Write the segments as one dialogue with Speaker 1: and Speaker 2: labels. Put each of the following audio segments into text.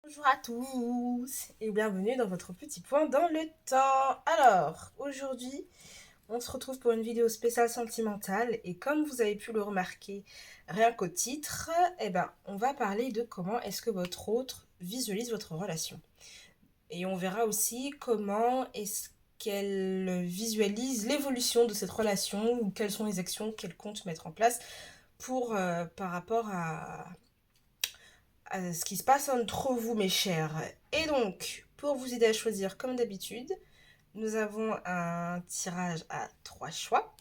Speaker 1: Bonjour à tous et bienvenue dans votre petit point dans le temps. Alors, aujourd'hui, on se retrouve pour une vidéo spéciale sentimentale et comme vous avez pu le remarquer rien qu'au titre, on va parler de comment est-ce que votre autre visualise votre relation. Et on verra aussi comment est-ce qu'elle visualise l'évolution de cette relation ou quelles sont les actions qu'elle compte mettre en place pour, par rapport à ce qui se passe entre vous, mes chers. Et donc, pour vous aider à choisir, comme d'habitude, nous avons un tirage à 3 choix.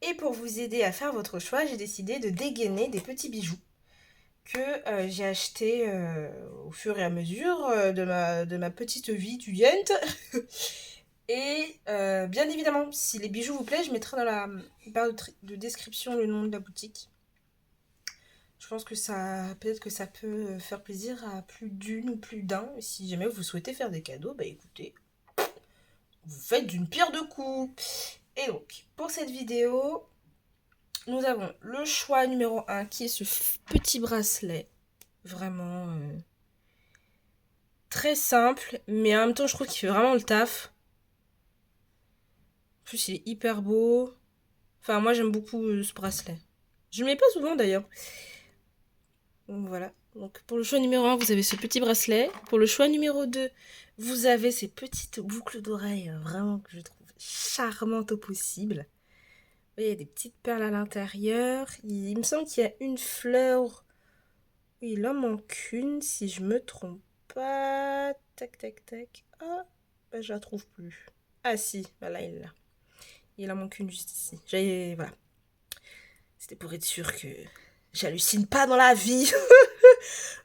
Speaker 1: Et pour vous aider à faire votre choix, j'ai décidé de dégainer des petits bijoux que j'ai achetés au fur et à mesure de ma petite vie étudiante. Et bien évidemment, si les bijoux vous plaisent, je mettrai dans la barre de description le nom de la boutique. Je pense que peut-être que ça peut faire plaisir à plus d'une ou plus d'un. Et si jamais vous souhaitez faire des cadeaux, bah écoutez, vous faites d'une pierre deux coups. Et donc, pour cette vidéo, nous avons le choix numéro 1 qui est ce petit bracelet. Vraiment très simple, mais en même temps, je trouve qu'il fait vraiment le taf. En plus, il est hyper beau. Enfin, moi, j'aime beaucoup ce bracelet. Je le mets pas souvent d'ailleurs. Donc voilà. Donc pour le choix numéro 1, vous avez ce petit bracelet. Pour le choix numéro 2, vous avez ces petites boucles d'oreilles vraiment que je trouve charmantes au possible. Vous voyez, il y a des petites perles à l'intérieur. Il me semble qu'il y a une fleur. Oui, il en manque une si je me trompe pas. Tac, tac, tac. Ah, bah, je la trouve plus. Ah si, bah là, il est là. Il en manque une juste ici. Voilà. C'était pour être sûr que j'hallucine pas dans la vie.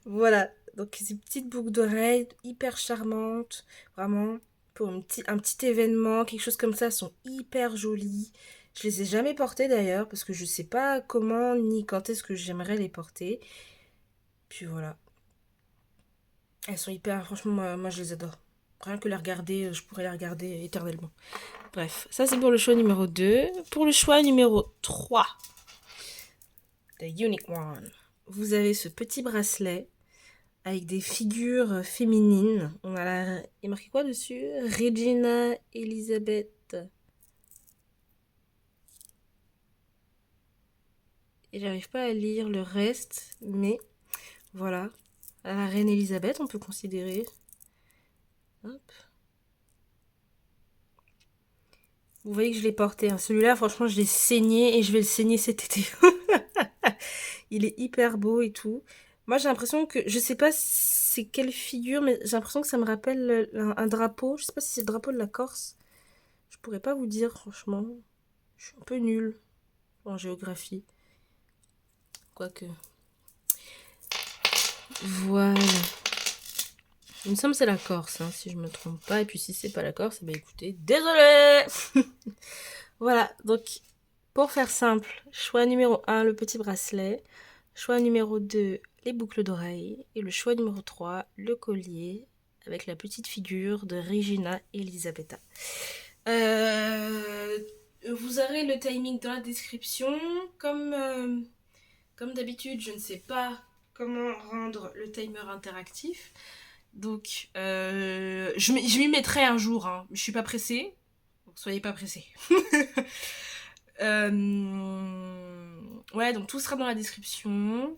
Speaker 1: Voilà, donc ces petites boucles d'oreilles hyper charmantes, vraiment, pour un petit événement, quelque chose comme ça, elles sont hyper jolies. Je les ai jamais portées d'ailleurs, parce que je sais pas comment ni quand est-ce que j'aimerais les porter. Puis voilà. Elles sont hyper, franchement, moi je les adore. Rien que les regarder, je pourrais les regarder éternellement. Bref, ça c'est pour le choix numéro 2. Pour le choix numéro 3, The Unique One, vous avez ce petit bracelet avec des figures féminines. Il est marqué quoi dessus? Regina Elizabeth. Et j'arrive pas à lire le reste, mais voilà. La reine Elisabeth, on peut considérer. Hop. Vous voyez que je l'ai porté. Hein. Celui-là, franchement, je l'ai saigné et je vais le saigner cet été. Il est hyper beau et tout. Moi, j'ai l'impression que... Je sais pas c'est quelle figure, mais j'ai l'impression que ça me rappelle un drapeau. Je sais pas si c'est le drapeau de la Corse. Je pourrais pas vous dire, franchement. Je suis un peu nulle en géographie. Quoique. Voilà. Il me semble que c'est la Corse, hein, si je me trompe pas. Et puis si c'est pas la Corse, bah écoutez, désolé. Voilà, donc pour faire simple, choix numéro 1, le petit bracelet. Choix numéro 2, les boucles d'oreilles. Et le choix numéro 3, le collier avec la petite figure de Regina Elisabetta. Vous aurez le timing dans la description. Comme d'habitude, je ne sais pas comment rendre le timer interactif. Donc, je m'y mettrai un jour. Hein. Je suis pas pressée. Donc, soyez pas pressés. Ouais, donc tout sera dans la description.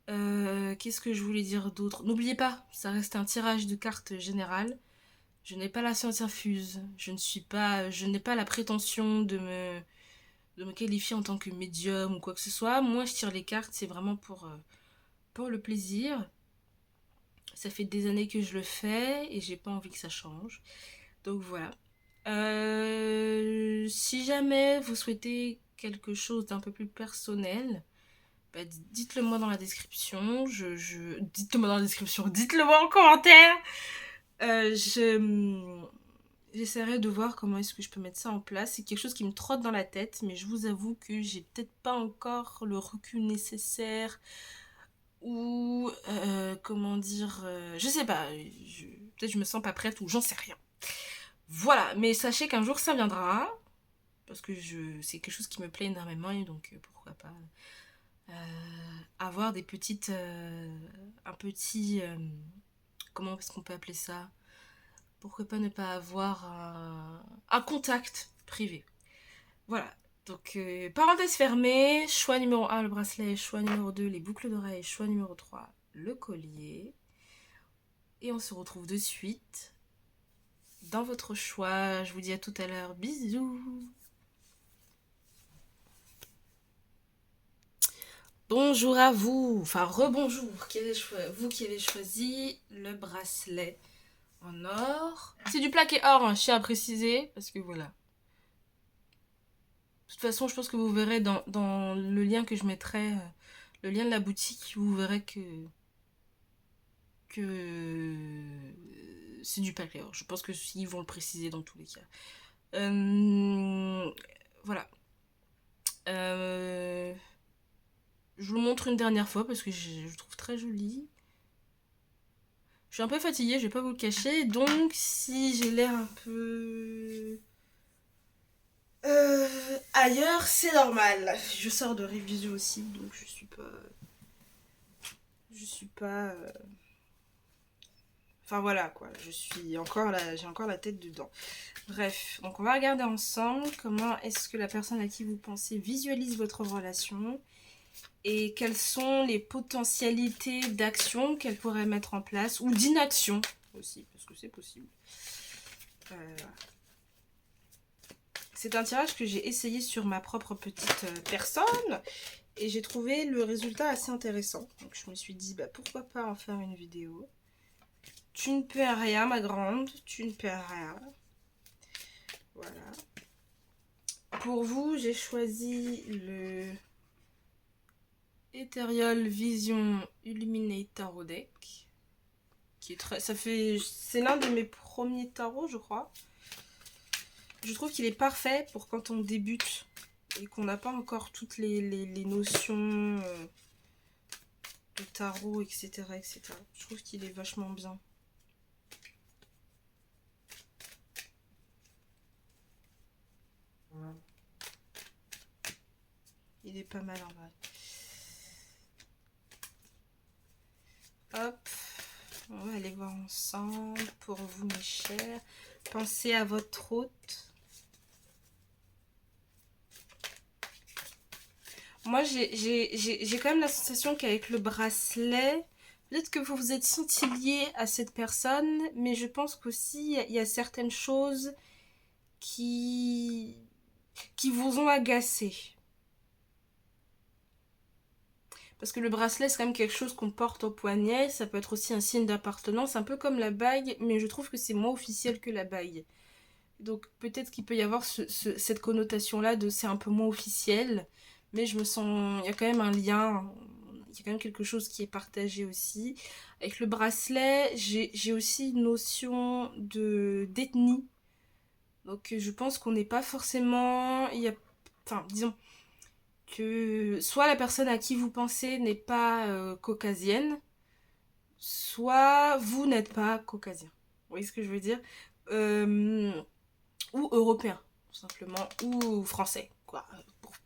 Speaker 1: Qu'est-ce que je voulais dire d'autre? N'oubliez pas, ça reste un tirage de cartes générale. Je n'ai pas la science infuse. Je n'ai pas la prétention de me qualifier en tant que médium ou quoi que ce soit. Moi, je tire les cartes, c'est vraiment pour le plaisir. Ça fait des années que je le fais et j'ai pas envie que ça change. Donc voilà. Si jamais vous souhaitez quelque chose d'un peu plus personnel, bah dites-le moi dans la description. Dites-le moi dans la description. Dites-le moi en commentaire. J'essaierai de voir comment est-ce que je peux mettre ça en place. C'est quelque chose qui me trotte dans la tête, mais je vous avoue que j'ai peut-être pas encore le recul nécessaire ou comment dire, je sais pas, peut-être je me sens pas prête ou j'en sais rien. Voilà, mais sachez qu'un jour ça viendra parce que c'est quelque chose qui me plaît énormément et donc pourquoi pas avoir des petites... un petit... comment est-ce qu'on peut appeler ça? Pourquoi pas ne pas avoir un contact privé? Voilà. Donc, parenthèse fermée. Choix numéro 1, le bracelet. Choix numéro 2, les boucles d'oreilles. Choix numéro 3, le collier. Et on se retrouve de suite dans votre choix. Je vous dis à tout à l'heure. Bisous. Bonjour à vous. Enfin, rebonjour. Vous qui avez choisi le bracelet en or. C'est du plaqué or, hein, je tiens à préciser. Parce que voilà. De toute façon, je pense que vous verrez dans le lien que je mettrai, le lien de la boutique, vous verrez que c'est du plaqué or. Je pense que ils vont le préciser dans tous les cas. Voilà. Je vous le montre une dernière fois parce que je le trouve très joli. Je suis un peu fatiguée, je vais pas vous le cacher. Donc, si j'ai l'air un peu... ailleurs, c'est normal. Je sors de révision aussi, donc je suis pas... Enfin voilà quoi, j'ai encore la tête dedans. Bref, donc on va regarder ensemble comment est-ce que la personne à qui vous pensez visualise votre relation et quelles sont les potentialités d'action qu'elle pourrait mettre en place ou d'inaction aussi, parce que c'est possible. C'est un tirage que j'ai essayé sur ma propre petite personne et j'ai trouvé le résultat assez intéressant. Donc je me suis dit, bah, pourquoi pas en faire une vidéo. Tu ne perds rien, ma grande, tu ne perds rien. Voilà. Pour vous, j'ai choisi le Ethereal Vision Illuminate Tarot Deck. Qui est très... C'est l'un de mes premiers tarots, je crois. Je trouve qu'il est parfait pour quand on débute et qu'on n'a pas encore toutes les notions de tarot, etc., etc. Je trouve qu'il est vachement bien. Il est pas mal en vrai. Hop, on va aller voir ensemble pour vous mes chers. Pensez à votre hôte. Moi j'ai quand même la sensation qu'avec le bracelet, peut-être que vous vous êtes senti lié à cette personne, mais je pense qu'aussi il y a certaines choses qui vous ont agacé. Parce que le bracelet, c'est quand même quelque chose qu'on porte au poignet. Ça peut être aussi un signe d'appartenance, un peu comme la bague, mais je trouve que c'est moins officiel que la bague. Donc peut-être qu'il peut y avoir cette connotation-là de c'est un peu moins officiel, mais je me sens... Il y a quand même un lien, il y a quand même quelque chose qui est partagé aussi. Avec le bracelet, j'ai aussi une notion d'ethnie. Donc je pense qu'on n'est pas forcément... Enfin, disons que soit la personne à qui vous pensez n'est pas caucasienne, soit vous n'êtes pas caucasien. Vous voyez ce que je veux dire? Ou européen, tout simplement, ou français, quoi.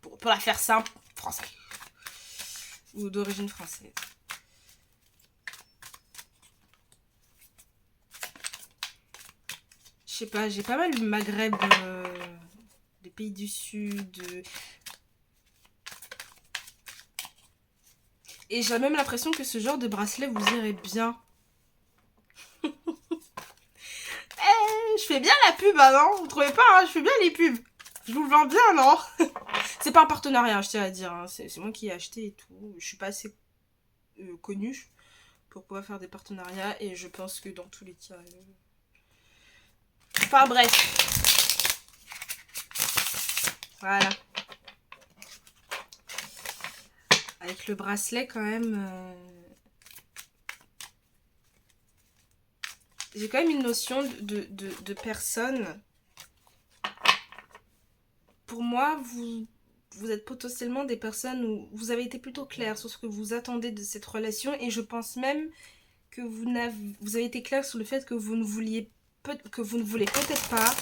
Speaker 1: Pour la faire simple, français. Ou d'origine française. Je sais pas, j'ai pas mal du Maghreb, des pays du Sud. Et j'ai même l'impression que ce genre de bracelet vous irait bien. Je fais bien la pub, hein, non? Vous trouvez pas, hein? Je fais bien les pubs. Je vous le vends bien, non? C'est pas un partenariat, je tiens à dire. Hein. C'est moi qui ai acheté et tout. Je suis pas assez connue pour pouvoir faire des partenariats. Et je pense que dans tous les cas... Enfin bref. Voilà. Avec le bracelet quand même... J'ai quand même une notion de personne. Pour moi, vous êtes potentiellement des personnes où vous avez été plutôt clair sur ce que vous attendez de cette relation. Et je pense même que vous avez été clair sur le fait que vous ne voulez peut-être pas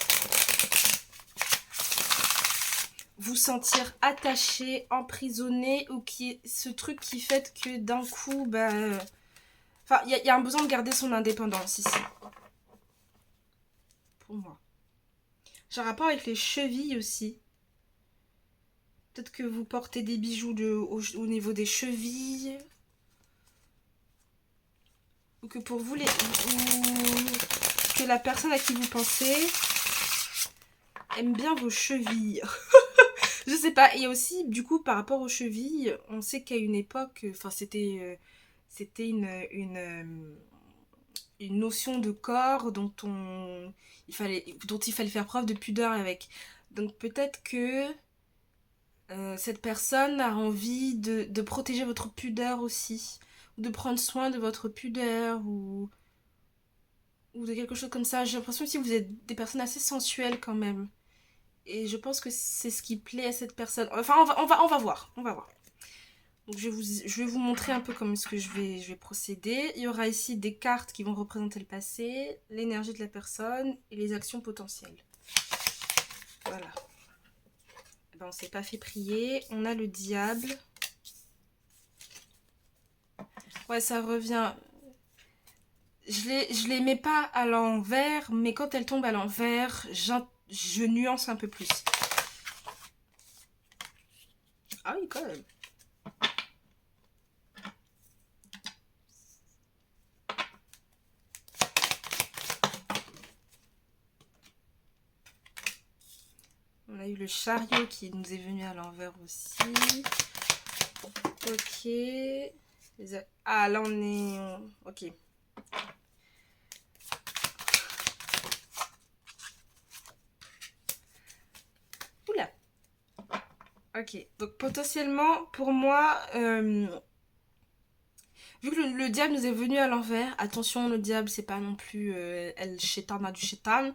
Speaker 1: vous sentir attaché, emprisonné, ou ce truc qui fait que d'un coup, enfin, il y a un besoin de garder son indépendance ici. Pour moi. J'ai un rapport avec les chevilles aussi. Peut-être que vous portez des bijoux au niveau des chevilles. Ou que pour vous, que la personne à qui vous pensez aime bien vos chevilles. Je sais pas. Et aussi, du coup, par rapport aux chevilles, on sait qu'à une époque, enfin, c'était une notion de corps dont il fallait faire preuve de pudeur avec. Donc peut-être que cette personne a envie de protéger votre pudeur aussi, ou de prendre soin de votre pudeur, ou de quelque chose comme ça. J'ai l'impression aussi que vous êtes des personnes assez sensuelles quand même. Et je pense que c'est ce qui plaît à cette personne. Enfin, on va voir. On va voir. Donc je vais vous montrer un peu comment est-ce que je vais procéder. Il y aura ici des cartes qui vont représenter le passé, l'énergie de la personne et les actions potentielles. Voilà. Ben, on s'est pas fait prier. On a le diable. Ouais, ça revient. Je les mets pas à l'envers, mais quand elles tombent à l'envers, je nuance un peu plus. Ah oui, quand même. On a eu le chariot qui nous est venu à l'envers aussi. Ok. Ah, là on est... Ok. Oula. Ok. Donc potentiellement, pour moi... vu que le diable nous est venu à l'envers, attention, le diable c'est pas non plus El Chétan du Chétan.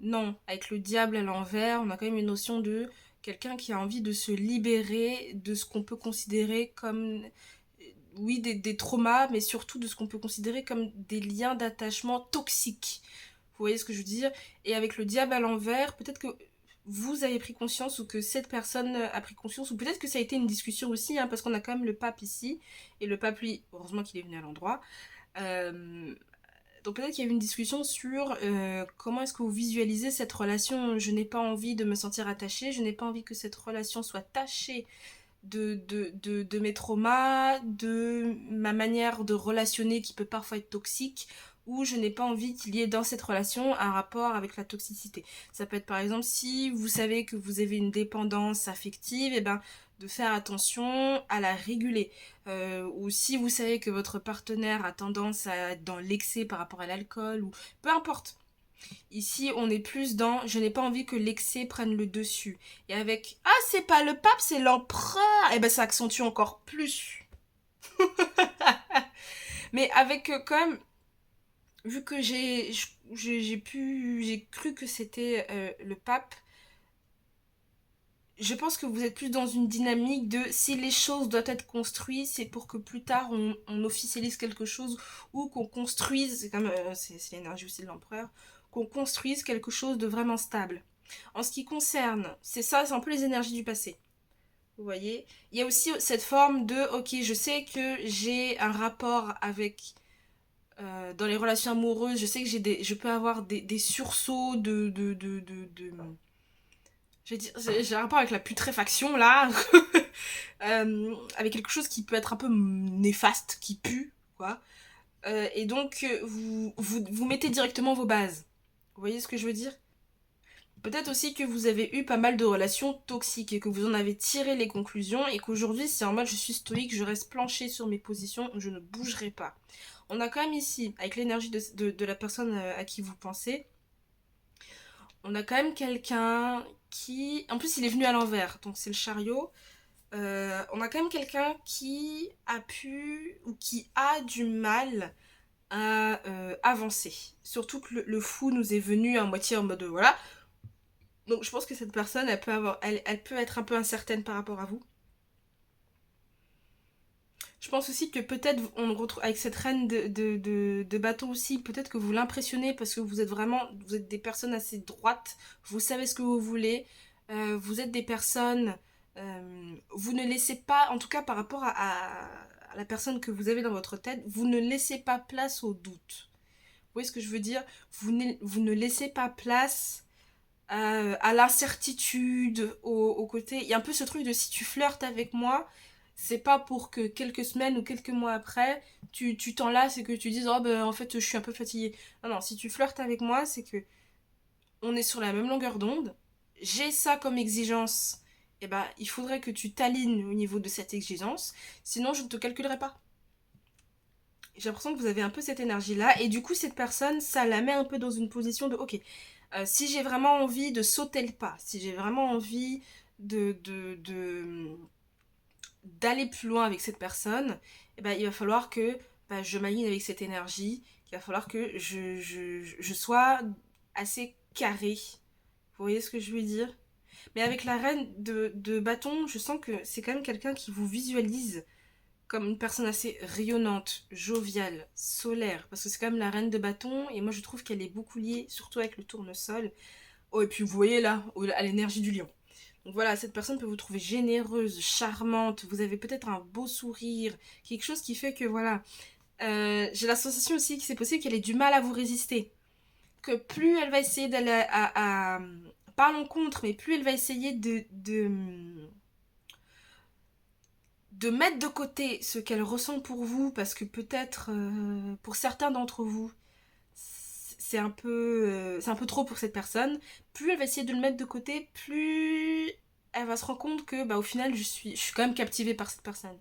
Speaker 1: Non, avec le diable à l'envers, on a quand même une notion de quelqu'un qui a envie de se libérer de ce qu'on peut considérer comme, oui, des traumas, mais surtout de ce qu'on peut considérer comme des liens d'attachement toxiques. Vous voyez ce que je veux dire? Et avec le diable à l'envers, peut-être que vous avez pris conscience, ou que cette personne a pris conscience, ou peut-être que ça a été une discussion aussi, hein, parce qu'on a quand même le pape ici, et le pape, lui, heureusement qu'il est venu à l'endroit. Donc peut-être qu'il y a eu une discussion sur comment est-ce que vous visualisez cette relation. Je n'ai pas envie de me sentir attachée, je n'ai pas envie que cette relation soit tachée de mes traumas, de ma manière de relationner qui peut parfois être toxique, ou je n'ai pas envie qu'il y ait dans cette relation un rapport avec la toxicité. Ça peut être par exemple si vous savez que vous avez une dépendance affective, et ben de faire attention à la réguler. Ou si vous savez que votre partenaire a tendance à être dans l'excès par rapport à l'alcool, ou peu importe. Ici, on est plus dans je n'ai pas envie que l'excès prenne le dessus. Et avec ah, c'est pas le pape, c'est l'empereur. Et ben ça accentue encore plus. Mais avec quand même, vu que j'ai cru que c'était le pape, je pense que vous êtes plus dans une dynamique de si les choses doivent être construites, c'est pour que plus tard on officialise quelque chose, ou qu'on construise, c'est comme c'est l'énergie aussi de l'empereur, qu'on construise quelque chose de vraiment stable. En ce qui concerne, c'est ça, c'est un peu les énergies du passé. Vous voyez, il y a aussi cette forme de ok, je sais que j'ai un rapport avec dans les relations amoureuses, je sais que je peux avoir des sursauts j'ai un rapport avec la putréfaction là, avec quelque chose qui peut être un peu néfaste, qui pue, quoi. Et donc, vous mettez directement vos bases. Vous voyez ce que je veux dire? Peut-être aussi que vous avez eu pas mal de relations toxiques et que vous en avez tiré les conclusions, et qu'aujourd'hui c'est en mode je suis stoïque, je reste planché sur mes positions, je ne bougerai pas. On a quand même ici, avec l'énergie de la personne à qui vous pensez, on a quand même quelqu'un qui... En plus, il est venu à l'envers, donc c'est le chariot. On a quand même quelqu'un qui a pu, ou qui a du mal à avancer. Surtout que le fou nous est venu à moitié en mode voilà. Donc je pense que cette personne, elle peut être un peu incertaine par rapport à vous. Je pense aussi que peut-être on le retrouve avec cette reine de bâton aussi, peut-être que vous l'impressionnez parce que vous êtes des personnes assez droites, vous savez ce que vous voulez, vous êtes des personnes, vous ne laissez pas, en tout cas par rapport à la personne que vous avez dans votre tête, vous ne laissez pas place au doute. Vous voyez ce que je veux dire? Vous ne laissez pas place à l'incertitude, au côté... Il y a un peu ce truc de si tu flirtes avec moi, c'est pas pour que quelques semaines ou quelques mois après, tu t'en lasses et que tu dises, oh ben en fait je suis un peu fatiguée. Non, non, si tu flirtes avec moi, c'est que on est sur la même longueur d'onde, j'ai ça comme exigence, et ben il faudrait que tu t'alignes au niveau de cette exigence, sinon je ne te calculerai pas. J'ai l'impression que vous avez un peu cette énergie-là, et du coup cette personne, ça la met un peu dans une position de, ok, si j'ai vraiment envie de sauter le pas, si j'ai vraiment envie d'aller plus loin avec cette personne, eh ben, il va falloir que je m'aligne avec cette énergie, il va falloir que je sois assez carré. Vous voyez ce que je veux dire? Mais avec la reine de bâton, je sens que c'est quand même quelqu'un qui vous visualise comme une personne assez rayonnante, joviale, solaire, parce que c'est quand même la reine de bâton, et moi je trouve qu'elle est beaucoup liée, surtout avec le tournesol. Oh, et puis vous voyez là, à l'énergie du lion. Donc voilà, cette personne peut vous trouver généreuse, charmante, vous avez peut-être un beau sourire, quelque chose qui fait que voilà, j'ai la sensation aussi que c'est possible qu'elle ait du mal à vous résister. Que plus elle va essayer d'aller pas à l'encontre, mais plus elle va essayer de mettre de côté ce qu'elle ressent pour vous, parce que peut-être pour certains d'entre vous, c'est un peu trop pour cette personne. Plus elle va essayer de le mettre de côté, plus elle va se rendre compte que au final je suis quand même captivée par cette personne.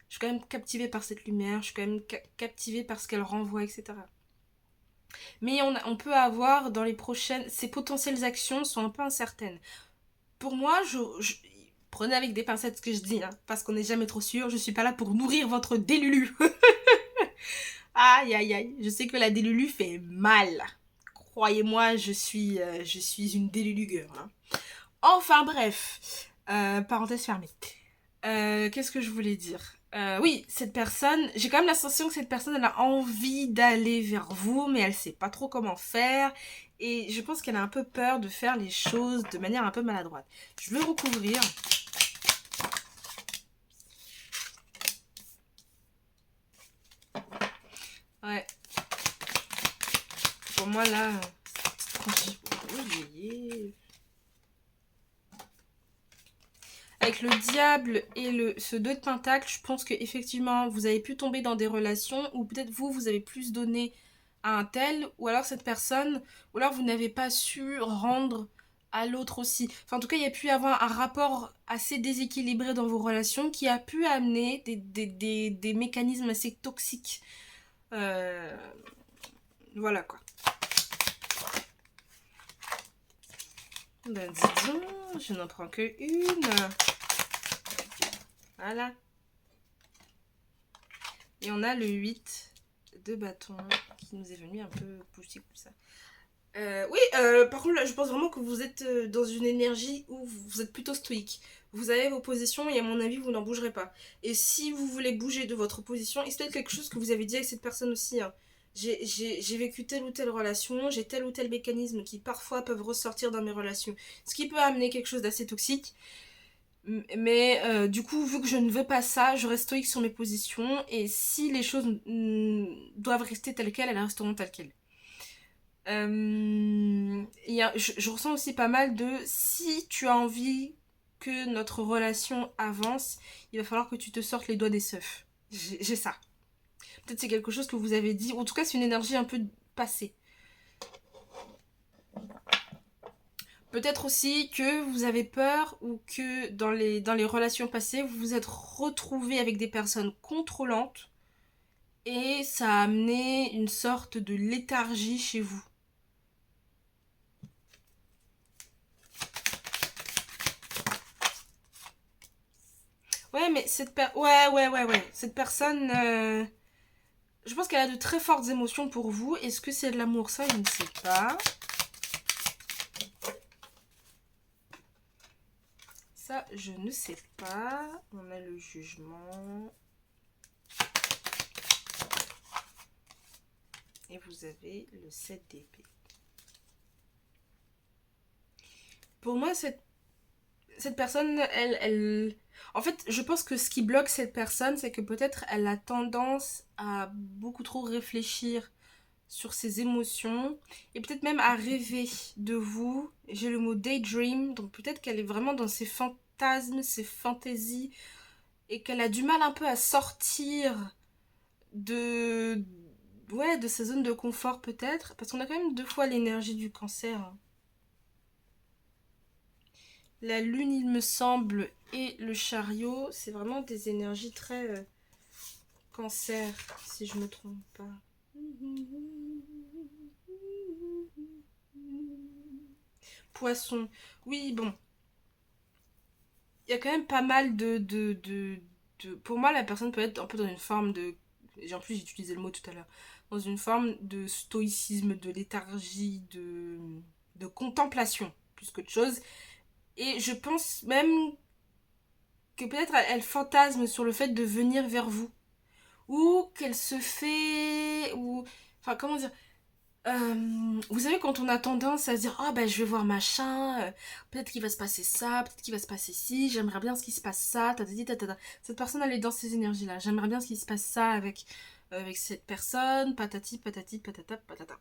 Speaker 1: Je suis quand même captivée par cette lumière, je suis quand même captivée par ce qu'elle renvoie, etc. Mais on peut avoir dans les prochaines... Ces potentielles actions sont un peu incertaines. Pour moi, prenez avec des pincettes ce que je dis, hein, parce qu'on n'est jamais trop sûr. Je suis pas là pour nourrir votre délulu. Aïe, aïe, aïe. Je sais que la délulu fait mal. Croyez-moi, je suis une délulu girl. Hein. Enfin bref, parenthèse fermée. Qu'est-ce que je voulais dire? Oui, cette personne, j'ai quand même la sensation que cette personne, elle a envie d'aller vers vous, mais elle sait pas trop comment faire. Et je pense qu'elle a un peu peur de faire les choses de manière un peu maladroite. Je vais recouvrir. Ouais. Pour moi, là, c'est tranquille. Oui. Avec le diable et ce 2 de pentacle, je pense qu'effectivement, vous avez pu tomber dans des relations où peut-être vous avez plus donné à un tel, ou alors cette personne, ou alors vous n'avez pas su rendre à l'autre aussi. Enfin, en tout cas, il y a pu y avoir un rapport assez déséquilibré dans vos relations qui a pu amener des mécanismes assez toxiques. Voilà quoi. Ben dis donc, je n'en prends que une. Voilà. Et on a le 8 de bâton qui nous est venu un peu pousser comme ça. Oui, par contre, là, je pense vraiment que vous êtes dans une énergie où vous êtes plutôt stoïque. Vous avez vos positions et à mon avis, vous n'en bougerez pas. Et si vous voulez bouger de votre position, et c'est peut-être quelque chose que vous avez dit avec cette personne aussi, hein, j'ai vécu telle ou telle relation, j'ai tel ou tel mécanisme qui parfois peuvent ressortir dans mes relations. Ce qui peut amener quelque chose d'assez toxique. Mais du coup, vu que je ne veux pas ça, je reste stoïque sur mes positions. Et si les choses doivent rester telles quelles, elles resteront telles quelles. Je ressens aussi pas mal de si tu as envie que notre relation avance, il va falloir que tu te sortes les doigts des seufs. J'ai ça. Peut-être c'est quelque chose que vous avez dit, en tout cas c'est une énergie un peu passée. Peut-être aussi que vous avez peur ou que dans les relations passées, vous vous êtes retrouvé avec des personnes contrôlantes et ça a amené une sorte de léthargie chez vous. Ouais, mais cette personne, je pense qu'elle a de très fortes émotions pour vous. Est-ce que c'est de l'amour? Ça, je ne sais pas. Ça, je ne sais pas. On a le jugement. Et vous avez le 7 d'épée. Pour moi, cette personne, En fait, je pense que ce qui bloque cette personne, c'est que peut-être elle a tendance à beaucoup trop réfléchir sur ses émotions et peut-être même à rêver de vous. J'ai le mot daydream, donc peut-être qu'elle est vraiment dans ses fantasmes, ses fantaisies et qu'elle a du mal un peu à sortir de ouais, de sa zone de confort peut-être parce qu'on a quand même 2 fois l'énergie du cancer, hein. La lune, il me semble, et le chariot, c'est vraiment des énergies très cancer, si je me trompe pas. Poisson. Oui, bon. Il y a quand même pas mal Pour moi, la personne peut être un peu dans une forme de... Et en plus, j'utilisais le mot tout à l'heure. Dans une forme de stoïcisme, de léthargie, de contemplation, plus qu'autre chose. Et je pense même que peut-être elle fantasme sur le fait de venir vers vous. Ou qu'elle se fait... Ou... Enfin, comment dire, vous savez, quand on a tendance à se dire, oh ben je vais voir machin, peut-être qu'il va se passer ça, peut-être qu'il va se passer ci, j'aimerais bien ce qui se passe ça, tatati tatata. Cette personne, elle est dans ces énergies-là. J'aimerais bien ce qui se passe ça avec cette personne, patati patati patata patata.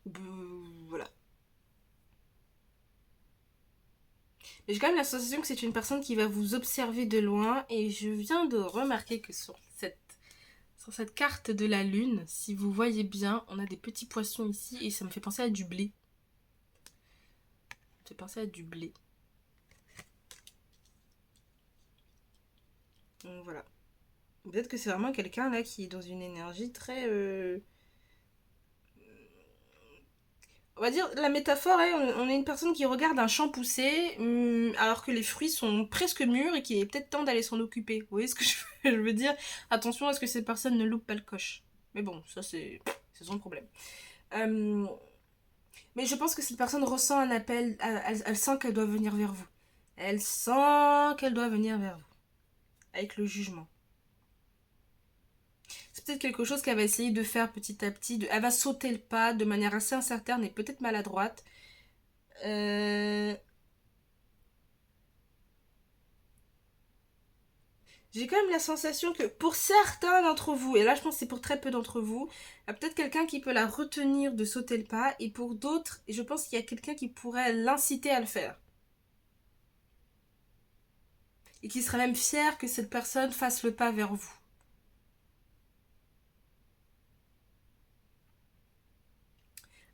Speaker 1: Voilà. Mais j'ai quand même la sensation que c'est une personne qui va vous observer de loin et je viens de remarquer que sur cette carte de la lune, si vous voyez bien, on a des petits poissons ici et ça me fait penser à du blé. Ça me fait penser à du blé. Donc voilà. Peut-être que c'est vraiment quelqu'un là qui est dans une énergie très... On va dire, la métaphore est, on est une personne qui regarde un champ pousser, alors que les fruits sont presque mûrs et qu'il est peut-être temps d'aller s'en occuper. Vous voyez ce que je veux dire? Attention à ce que cette personne ne loupe pas le coche. Mais bon, ça c'est son problème. Euh, mais je pense que cette personne ressent un appel, elle sent qu'elle doit venir vers vous. Elle sent qu'elle doit venir vers vous. Avec le jugement. C'est peut-être quelque chose qu'elle va essayer de faire petit à petit. Elle va sauter le pas de manière assez incertaine et peut-être maladroite. J'ai quand même la sensation que pour certains d'entre vous, et là je pense que c'est pour très peu d'entre vous, il y a peut-être quelqu'un qui peut la retenir de sauter le pas, et pour d'autres, je pense qu'il y a quelqu'un qui pourrait l'inciter à le faire. Et qui serait même fier que cette personne fasse le pas vers vous.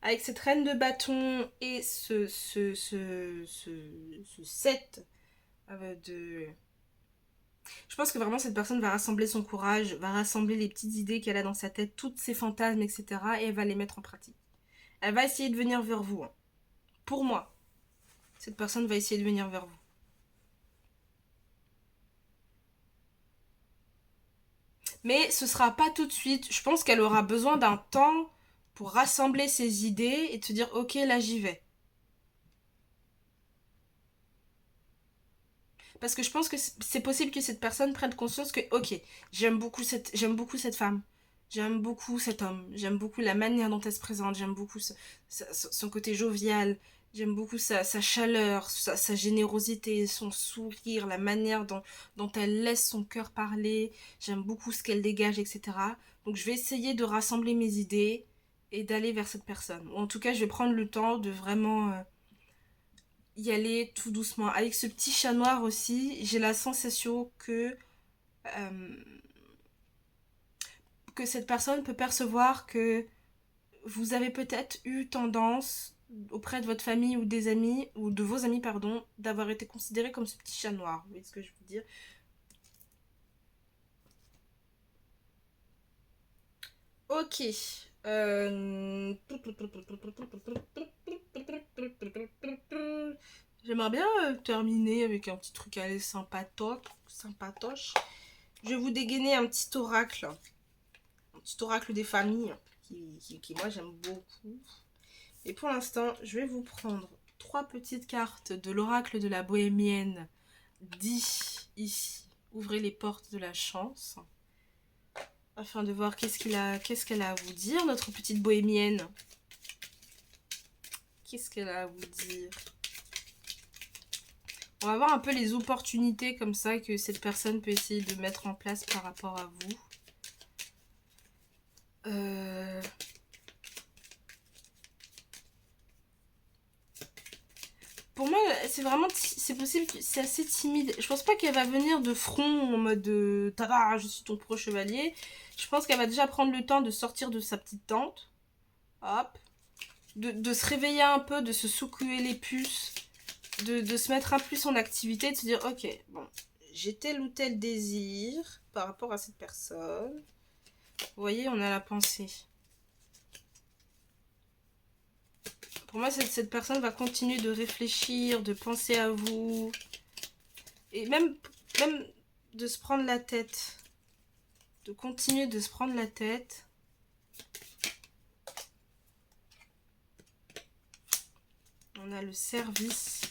Speaker 1: Avec cette reine de bâton et ce set de... Je pense que vraiment cette personne va rassembler son courage, va rassembler les petites idées qu'elle a dans sa tête, toutes ses fantasmes, etc. et elle va les mettre en pratique. Elle va essayer de venir vers vous, hein. Pour moi, cette personne va essayer de venir vers vous. Mais ce sera pas tout de suite. Je pense qu'elle aura besoin d'un temps pour rassembler ses idées et de se dire ok, là j'y vais. Parce que je pense que c'est possible que cette personne prenne conscience que ok, j'aime beaucoup cette femme. J'aime beaucoup cet homme. J'aime beaucoup la manière dont elle se présente. J'aime beaucoup son côté jovial. J'aime beaucoup sa chaleur, sa générosité, son sourire, la manière dont elle laisse son cœur parler. J'aime beaucoup ce qu'elle dégage, etc. Donc je vais essayer de rassembler mes idées et d'aller vers cette personne. Ou en tout cas, je vais prendre le temps de vraiment y aller tout doucement. Avec ce petit chat noir aussi, j'ai la sensation euh, que cette personne peut percevoir que vous avez peut-être eu tendance auprès de votre famille ou des amis, ou de vos amis, pardon, d'avoir été considéré comme ce petit chat noir. Vous voyez ce que je veux dire? Ok. J'aimerais bien terminer avec un petit truc à aller sympatoche. Je vais vous dégainer un petit oracle. Un petit oracle des familles qui moi j'aime beaucoup. Et pour l'instant, je vais vous prendre 3 petites cartes de l'oracle de la bohémienne dit ici. Ouvrez les portes de la chance. Afin de voir qu'est-ce qu'elle a à vous dire, notre petite bohémienne. Qu'est-ce qu'elle a à vous dire? On va voir un peu les opportunités comme ça que cette personne peut essayer de mettre en place par rapport à vous. Pour moi, c'est vraiment... C'est possible que c'est assez timide. Je pense pas qu'elle va venir de front en mode tada, je suis ton pro chevalier. Je pense qu'elle va déjà prendre le temps de sortir de sa petite tente. Hop. De se réveiller un peu, de se secouer les puces. De se mettre un peu plus en activité, de se dire ok, bon, j'ai tel ou tel désir par rapport à cette personne. Vous voyez, on a la pensée. Pour moi, cette personne va continuer de réfléchir, de penser à vous. Et même de se prendre la tête. De continuer de se prendre la tête. On a le service.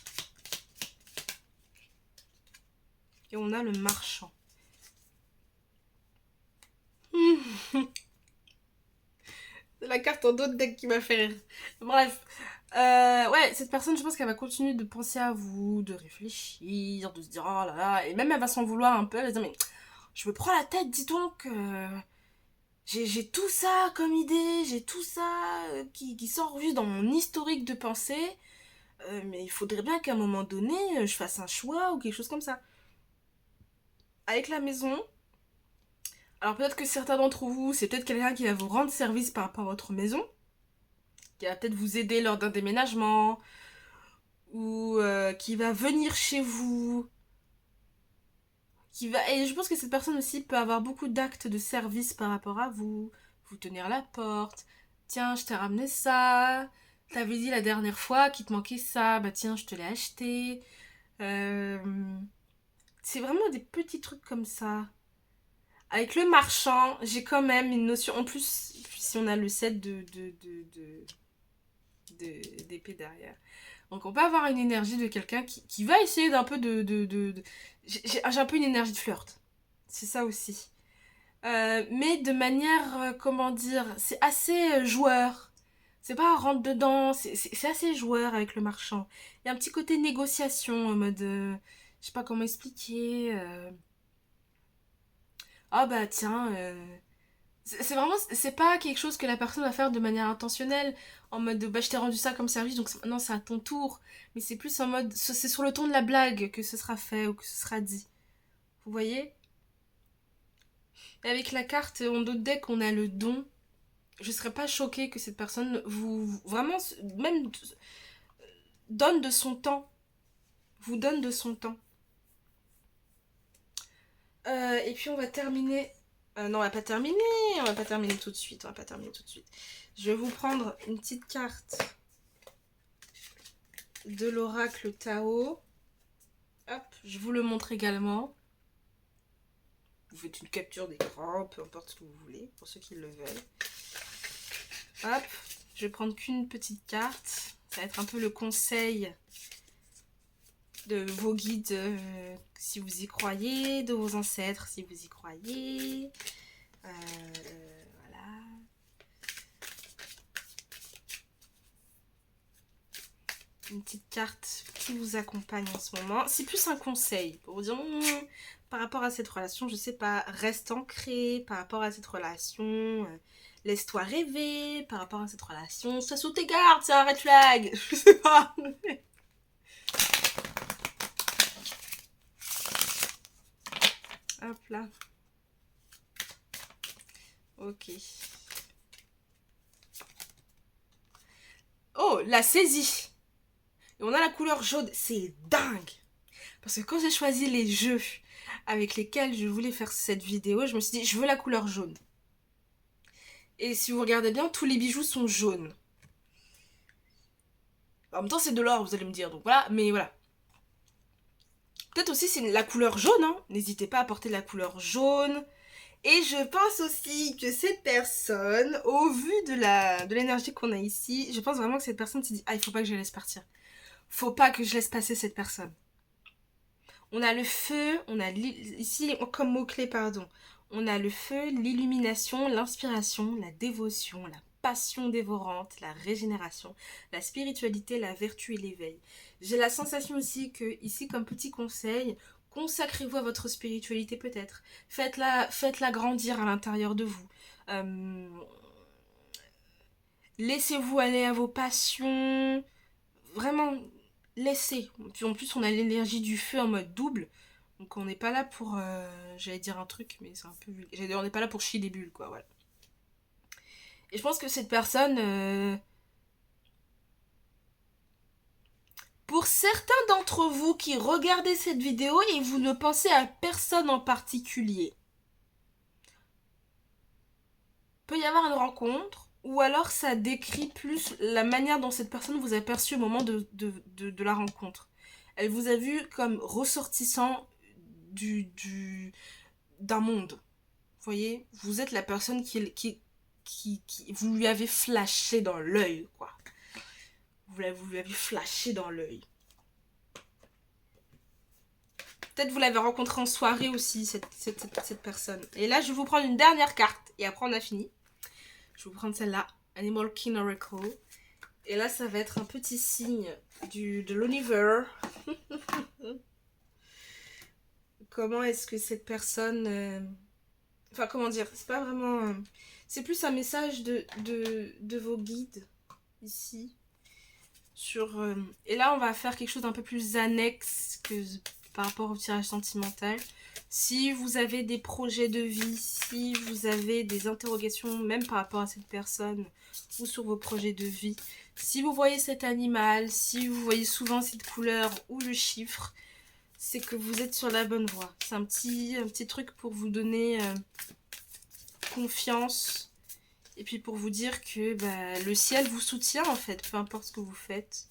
Speaker 1: Et on a le marchand. C'est la carte en d'autres deck qui m'a fait rire. Bref. Ouais, cette personne, je pense qu'elle va continuer de penser à vous, de réfléchir, de se dire oh là là. Et même elle va s'en vouloir un peu. Elle va se dire mais je me prends la tête, dis donc. J'ai tout ça comme idée, j'ai tout ça qui sort juste dans mon historique de pensée. Mais il faudrait bien qu'à un moment donné, je fasse un choix ou quelque chose comme ça. Avec la maison, alors peut-être que certains d'entre vous, c'est peut-être quelqu'un qui va vous rendre service par rapport à votre maison, qui va peut-être vous aider lors d'un déménagement, ou qui va venir chez vous, qui va... Et je pense que cette personne aussi peut avoir beaucoup d'actes de service par rapport à vous, vous tenir la porte, tiens, je t'ai ramené ça, t'avais dit la dernière fois qu'il te manquait ça, bah tiens, je te l'ai acheté. C'est vraiment des petits trucs comme ça. Avec le marchand, j'ai quand même une notion. En plus, si on a le set d'épée derrière. Donc on peut avoir une énergie de quelqu'un qui va essayer d'un peu J'ai un peu une énergie de flirt. C'est ça aussi. Mais de manière, comment dire, c'est assez joueur. C'est pas rentre dedans, c'est assez joueur avec le marchand. Il y a un petit côté négociation en mode... je sais pas comment expliquer. Ah bah tiens, c'est vraiment, c'est pas quelque chose que la personne va faire de manière intentionnelle, en mode bah je t'ai rendu ça comme service, donc maintenant c'est à ton tour. Mais c'est plus en mode, c'est sur le ton de la blague que ce sera fait ou que ce sera dit. Vous voyez? Et avec la carte en dos de deck, on a le don. Je serais pas choquée que cette personne vous vraiment même donne de son temps. Vous donne de son temps. Et puis on va terminer. Non, on va pas terminer. On va pas terminer tout de suite. On va pas terminer tout de suite. Je vais vous prendre une petite carte de l'oracle Tao. Hop, je vous le montre également. Vous faites une capture d'écran, peu importe ce que vous voulez, pour ceux qui le veulent. Hop, je vais prendre qu'une petite carte. Ça va être un peu le conseil de vos guides si vous y croyez, de vos ancêtres si vous y croyez. Voilà. Une petite carte qui vous accompagne en ce moment. C'est plus un conseil pour vous dire par rapport à cette relation, je sais pas, reste ancré par rapport à cette relation. Laisse-toi rêver par rapport à cette relation. Sois sous tes gardes, c'est un red flag. Je sais pas. Hop là. Ok. Oh, la saisie. Et on a la couleur jaune. C'est dingue. Parce que quand j'ai choisi les jeux avec lesquels je voulais faire cette vidéo, je me suis dit, je veux la couleur jaune. Et si vous regardez bien, tous les bijoux sont jaunes. En même temps, c'est de l'or, vous allez me dire. Donc voilà, mais voilà. Peut-être aussi c'est la couleur jaune, hein. N'hésitez pas à porter la couleur jaune. Et je pense aussi que cette personne, au vu de l'énergie qu'on a ici, je pense vraiment que cette personne s'est dit, ah, il faut pas que je la laisse partir. Faut pas que je laisse passer cette personne. On a le feu, on a ici comme mot-clé, pardon. On a le feu, l'illumination, l'inspiration, la dévotion, la passion dévorante, la régénération, la spiritualité, la vertu et l'éveil. J'ai la sensation aussi que, ici, comme petit conseil, consacrez-vous à votre spiritualité peut-être. Faites-la grandir à l'intérieur de vous. Laissez-vous aller à vos passions. Vraiment, laissez. Puis en plus, on a l'énergie du feu en mode double. Donc on n'est pas là pour... j'allais dire un truc, mais c'est un peu... On n'est pas là pour chier des bulles, quoi, voilà. Et je pense que cette personne... pour certains d'entre vous qui regardez cette vidéo et vous ne pensez à personne en particulier, peut y avoir une rencontre, ou alors ça décrit plus la manière dont cette personne vous a perçu au moment de la rencontre. Elle vous a vu comme ressortissant d'un monde. Vous voyez, vous êtes la personne qui vous lui avez flashé dans l'œil, quoi. Vous lui avez flashé dans l'œil. Peut-être vous l'avez rencontré en soirée aussi, cette personne. Et là, je vais vous prendre une dernière carte, et après on a fini. Je vais vous prendre celle-là, Animal King Oracle. Et là, ça va être un petit signe de l'univers. Comment est-ce que cette personne... Enfin, comment dire, c'est pas vraiment... c'est plus un message de vos guides, ici. Et là, on va faire quelque chose d'un peu plus annexe que par rapport au tirage sentimental. Si vous avez des projets de vie, si vous avez des interrogations, même par rapport à cette personne, ou sur vos projets de vie, si vous voyez cet animal, si vous voyez souvent cette couleur ou le chiffre, c'est que vous êtes sur la bonne voie. C'est un petit truc pour vous donner confiance. Et puis pour vous dire que le ciel vous soutient en fait, peu importe ce que vous faites.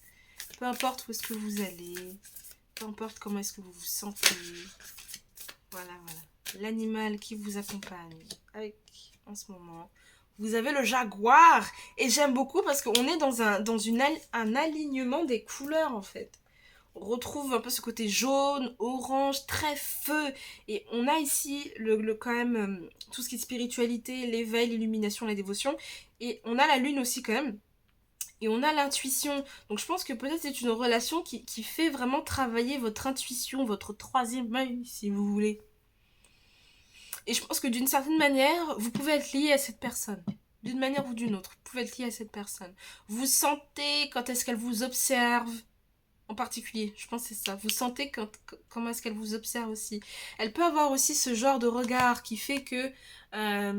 Speaker 1: Peu importe où est-ce que vous allez. Peu importe comment est-ce que vous vous sentez. Voilà. L'animal qui vous accompagne en ce moment. Vous avez le jaguar. Et j'aime beaucoup parce qu'on est dans un alignement des couleurs en fait. On retrouve un peu ce côté jaune, orange, très feu. Et on a ici quand même tout ce qui est spiritualité, l'éveil, l'illumination, la dévotion. Et on a la lune aussi quand même. Et on a l'intuition. Donc je pense que peut-être c'est une relation qui fait vraiment travailler votre intuition, votre troisième œil, si vous voulez. Et je pense que d'une certaine manière, vous pouvez être lié à cette personne. D'une manière ou d'une autre, vous pouvez être lié à cette personne. Vous sentez quand est-ce qu'elle vous observe, en particulier. Je pense que c'est ça. Vous sentez comment est-ce qu'elle vous observe aussi. Elle peut avoir aussi ce genre de regard qui fait que... y a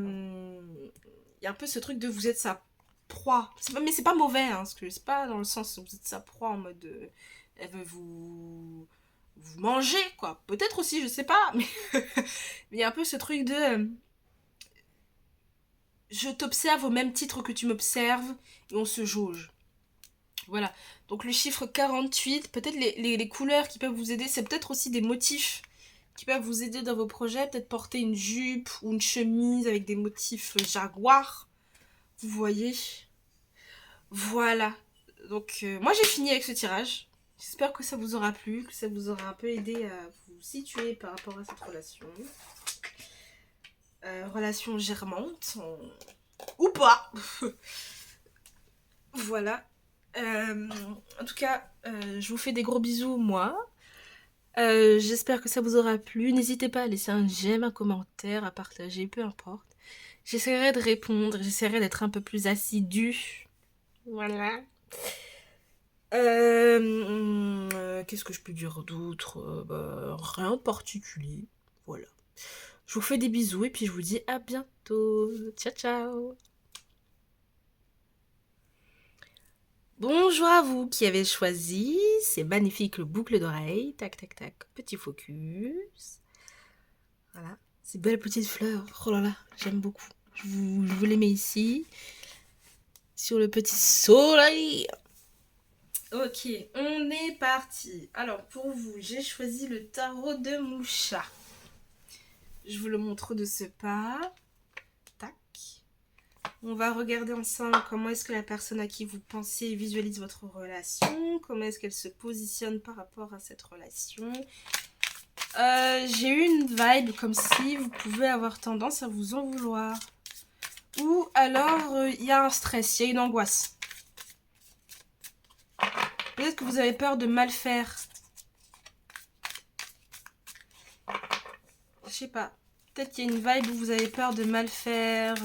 Speaker 1: un peu ce truc de vous êtes sa proie. Mais c'est pas mauvais, hein, parce que c'est pas dans le sens où vous êtes sa proie en mode... elle veut vous manger, quoi. Peut-être aussi, je sais pas, mais il y a un peu ce truc de... je t'observe au même titre que tu m'observes, et on se jauge. Voilà, donc le chiffre 48, peut-être les couleurs qui peuvent vous aider, c'est peut-être aussi des motifs qui peuvent vous aider dans vos projets, peut-être porter une jupe ou une chemise avec des motifs jaguar, vous voyez. Voilà, donc moi j'ai fini avec ce tirage. J'espère que ça vous aura plu, que ça vous aura un peu aidé à vous situer par rapport à cette relation. Relation germante, ou pas. Voilà. En tout cas, je vous fais des gros bisous, moi. J'espère que ça vous aura plu. N'hésitez pas à laisser un j'aime, un commentaire, à partager, peu importe. J'essaierai de répondre, j'essaierai d'être un peu plus assidue. Voilà. Qu'est-ce que je peux dire d'autre? Rien de particulier. Voilà. Je vous fais des bisous et puis je vous dis à bientôt. Ciao, ciao. Bonjour à vous qui avez choisi ces magnifiques boucles d'oreilles. Tac, tac, tac. Petit focus. Voilà. Ces belles petites fleurs. Oh là là, j'aime beaucoup. Je vous les mets ici. Sur le petit soleil. Ok, on est parti. Alors, pour vous, j'ai choisi le tarot de Moucha. Je vous le montre de ce pas. Tac. On va regarder ensemble comment est-ce que la personne à qui vous pensez visualise votre relation. Comment est-ce qu'elle se positionne par rapport à cette relation. J'ai eu une vibe comme si vous pouvez avoir tendance à vous en vouloir. Ou alors, il y a un stress, il y a une angoisse. Peut-être que vous avez peur de mal faire. Je sais pas. Peut-être qu'il y a une vibe où vous avez peur de mal faire.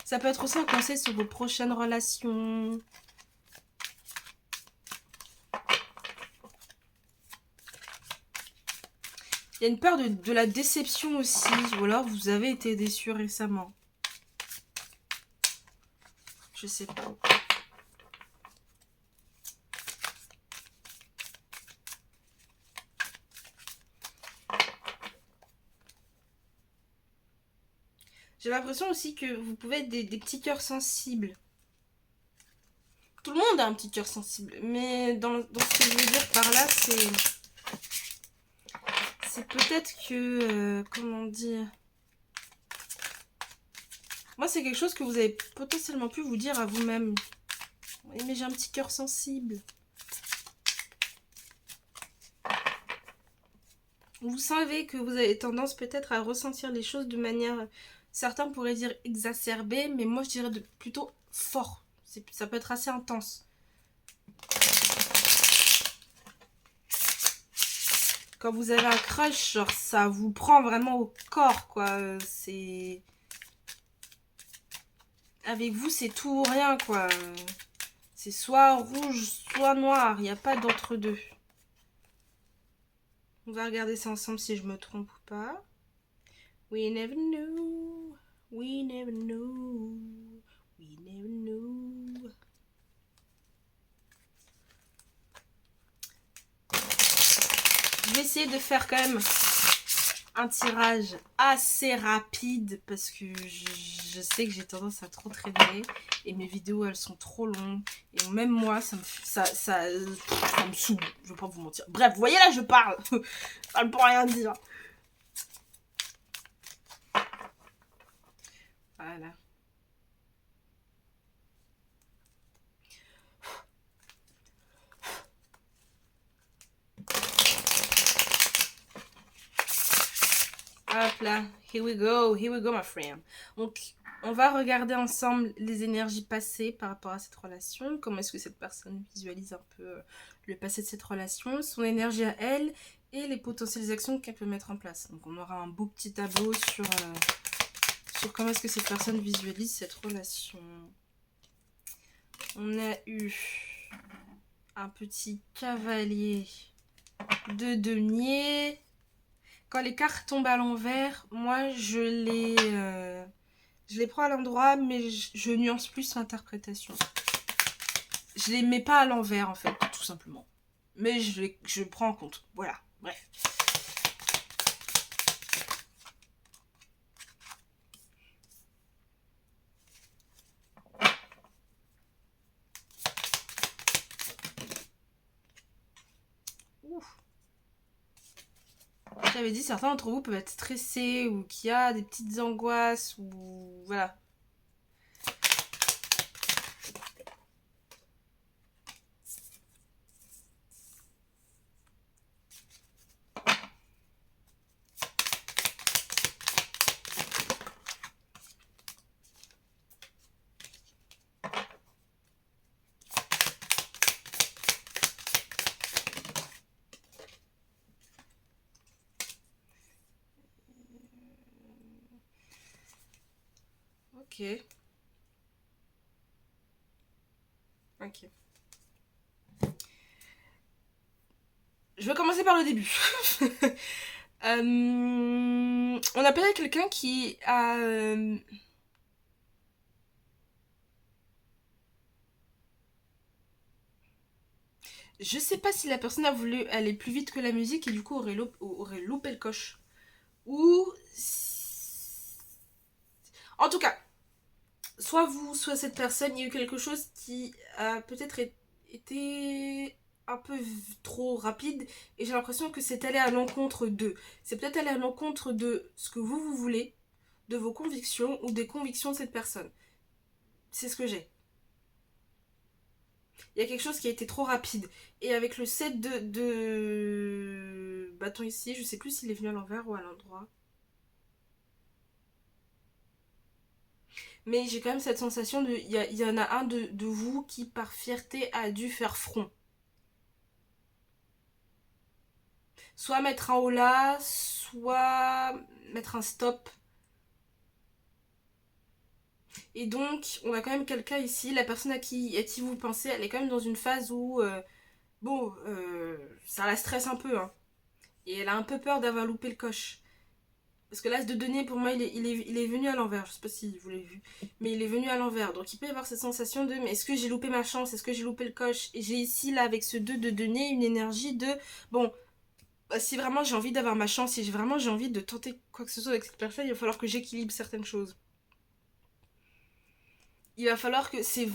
Speaker 1: Ça peut être aussi un conseil sur vos prochaines relations. Il y a une peur de la déception aussi. Ou alors vous avez été déçu récemment. Je sais pas. J'ai l'impression aussi que vous pouvez être des petits cœurs sensibles. Tout le monde a un petit cœur sensible. Mais dans ce que je veux dire par là, c'est peut-être que... comment dire... Moi, c'est quelque chose que vous avez potentiellement pu vous dire à vous-même. Oui, mais j'ai un petit cœur sensible. Vous savez que vous avez tendance peut-être à ressentir les choses de manière... Certains pourraient dire exacerbée, mais moi je dirais plutôt fort. Ça peut être assez intense. Quand vous avez un crush, genre ça vous prend vraiment au corps, quoi. C'est... Avec vous, c'est tout ou rien, quoi. C'est soit rouge, soit noir. Il n'y a pas d'entre-deux. On va regarder ça ensemble si je me trompe ou pas. We never knew. We never knew. We never knew. Je vais essayer de faire quand même un tirage assez rapide parce que je sais que j'ai tendance à trop traîner et mes vidéos elles sont trop longues et même moi ça me saoule, je vais pas vous mentir. Bref, vous voyez là je parle, je parle pour rien dire. Voilà. Hop là, here we go my friend. Donc, on va regarder ensemble les énergies passées par rapport à cette relation. Comment est-ce que cette personne visualise un peu le passé de cette relation, son énergie à elle et les potentielles actions qu'elle peut mettre en place. Donc, on aura un beau petit tableau sur comment est-ce que cette personne visualise cette relation. On a eu un petit cavalier de denier. Quand les cartes tombent à l'envers, moi je les prends à l'endroit, mais je nuance plus l'interprétation. Je les mets pas à l'envers en fait, tout simplement. Mais je prends en compte. Voilà, bref. Ouf. J'avais dit, certains d'entre vous peuvent être stressés ou qu'il y a des petites angoisses ou voilà. Ok. Ok. Je vais commencer par le début. On appelle quelqu'un qui a... je sais pas si la personne a voulu aller plus vite que la musique et du coup aurait loupé le coche. Ou... En tout cas, soit vous, soit cette personne, il y a eu quelque chose qui a peut-être été un peu trop rapide et j'ai l'impression que c'est allé à l'encontre d'eux. C'est peut-être allé à l'encontre de ce que vous voulez, de vos convictions ou des convictions de cette personne. C'est ce que j'ai. Il y a quelque chose qui a été trop rapide. Et avec le set de bâton ici, je sais plus s'il est venu à l'envers ou à l'endroit. Mais j'ai quand même cette sensation de... Il y en a un de vous qui, par fierté, a dû faire front. Soit mettre un holà, soit mettre un stop. Et donc, on a quand même quelqu'un ici, la personne à qui vous pensez, elle est quand même dans une phase où, ça la stresse un peu, hein. Et elle a un peu peur d'avoir loupé le coche. Parce que l'as de denier, pour moi, il est venu à l'envers. Je sais pas si vous l'avez vu. Mais il est venu à l'envers. Donc il peut y avoir cette sensation de, mais est-ce que j'ai loupé ma chance? Est-ce que j'ai loupé le coche? Et j'ai ici, là, avec ce 2 de denier, une énergie de, bon, bah, si vraiment j'ai envie d'avoir ma chance, si vraiment j'ai envie de tenter quoi que ce soit avec cette personne, il va falloir que j'équilibre certaines choses. Il va falloir que je sais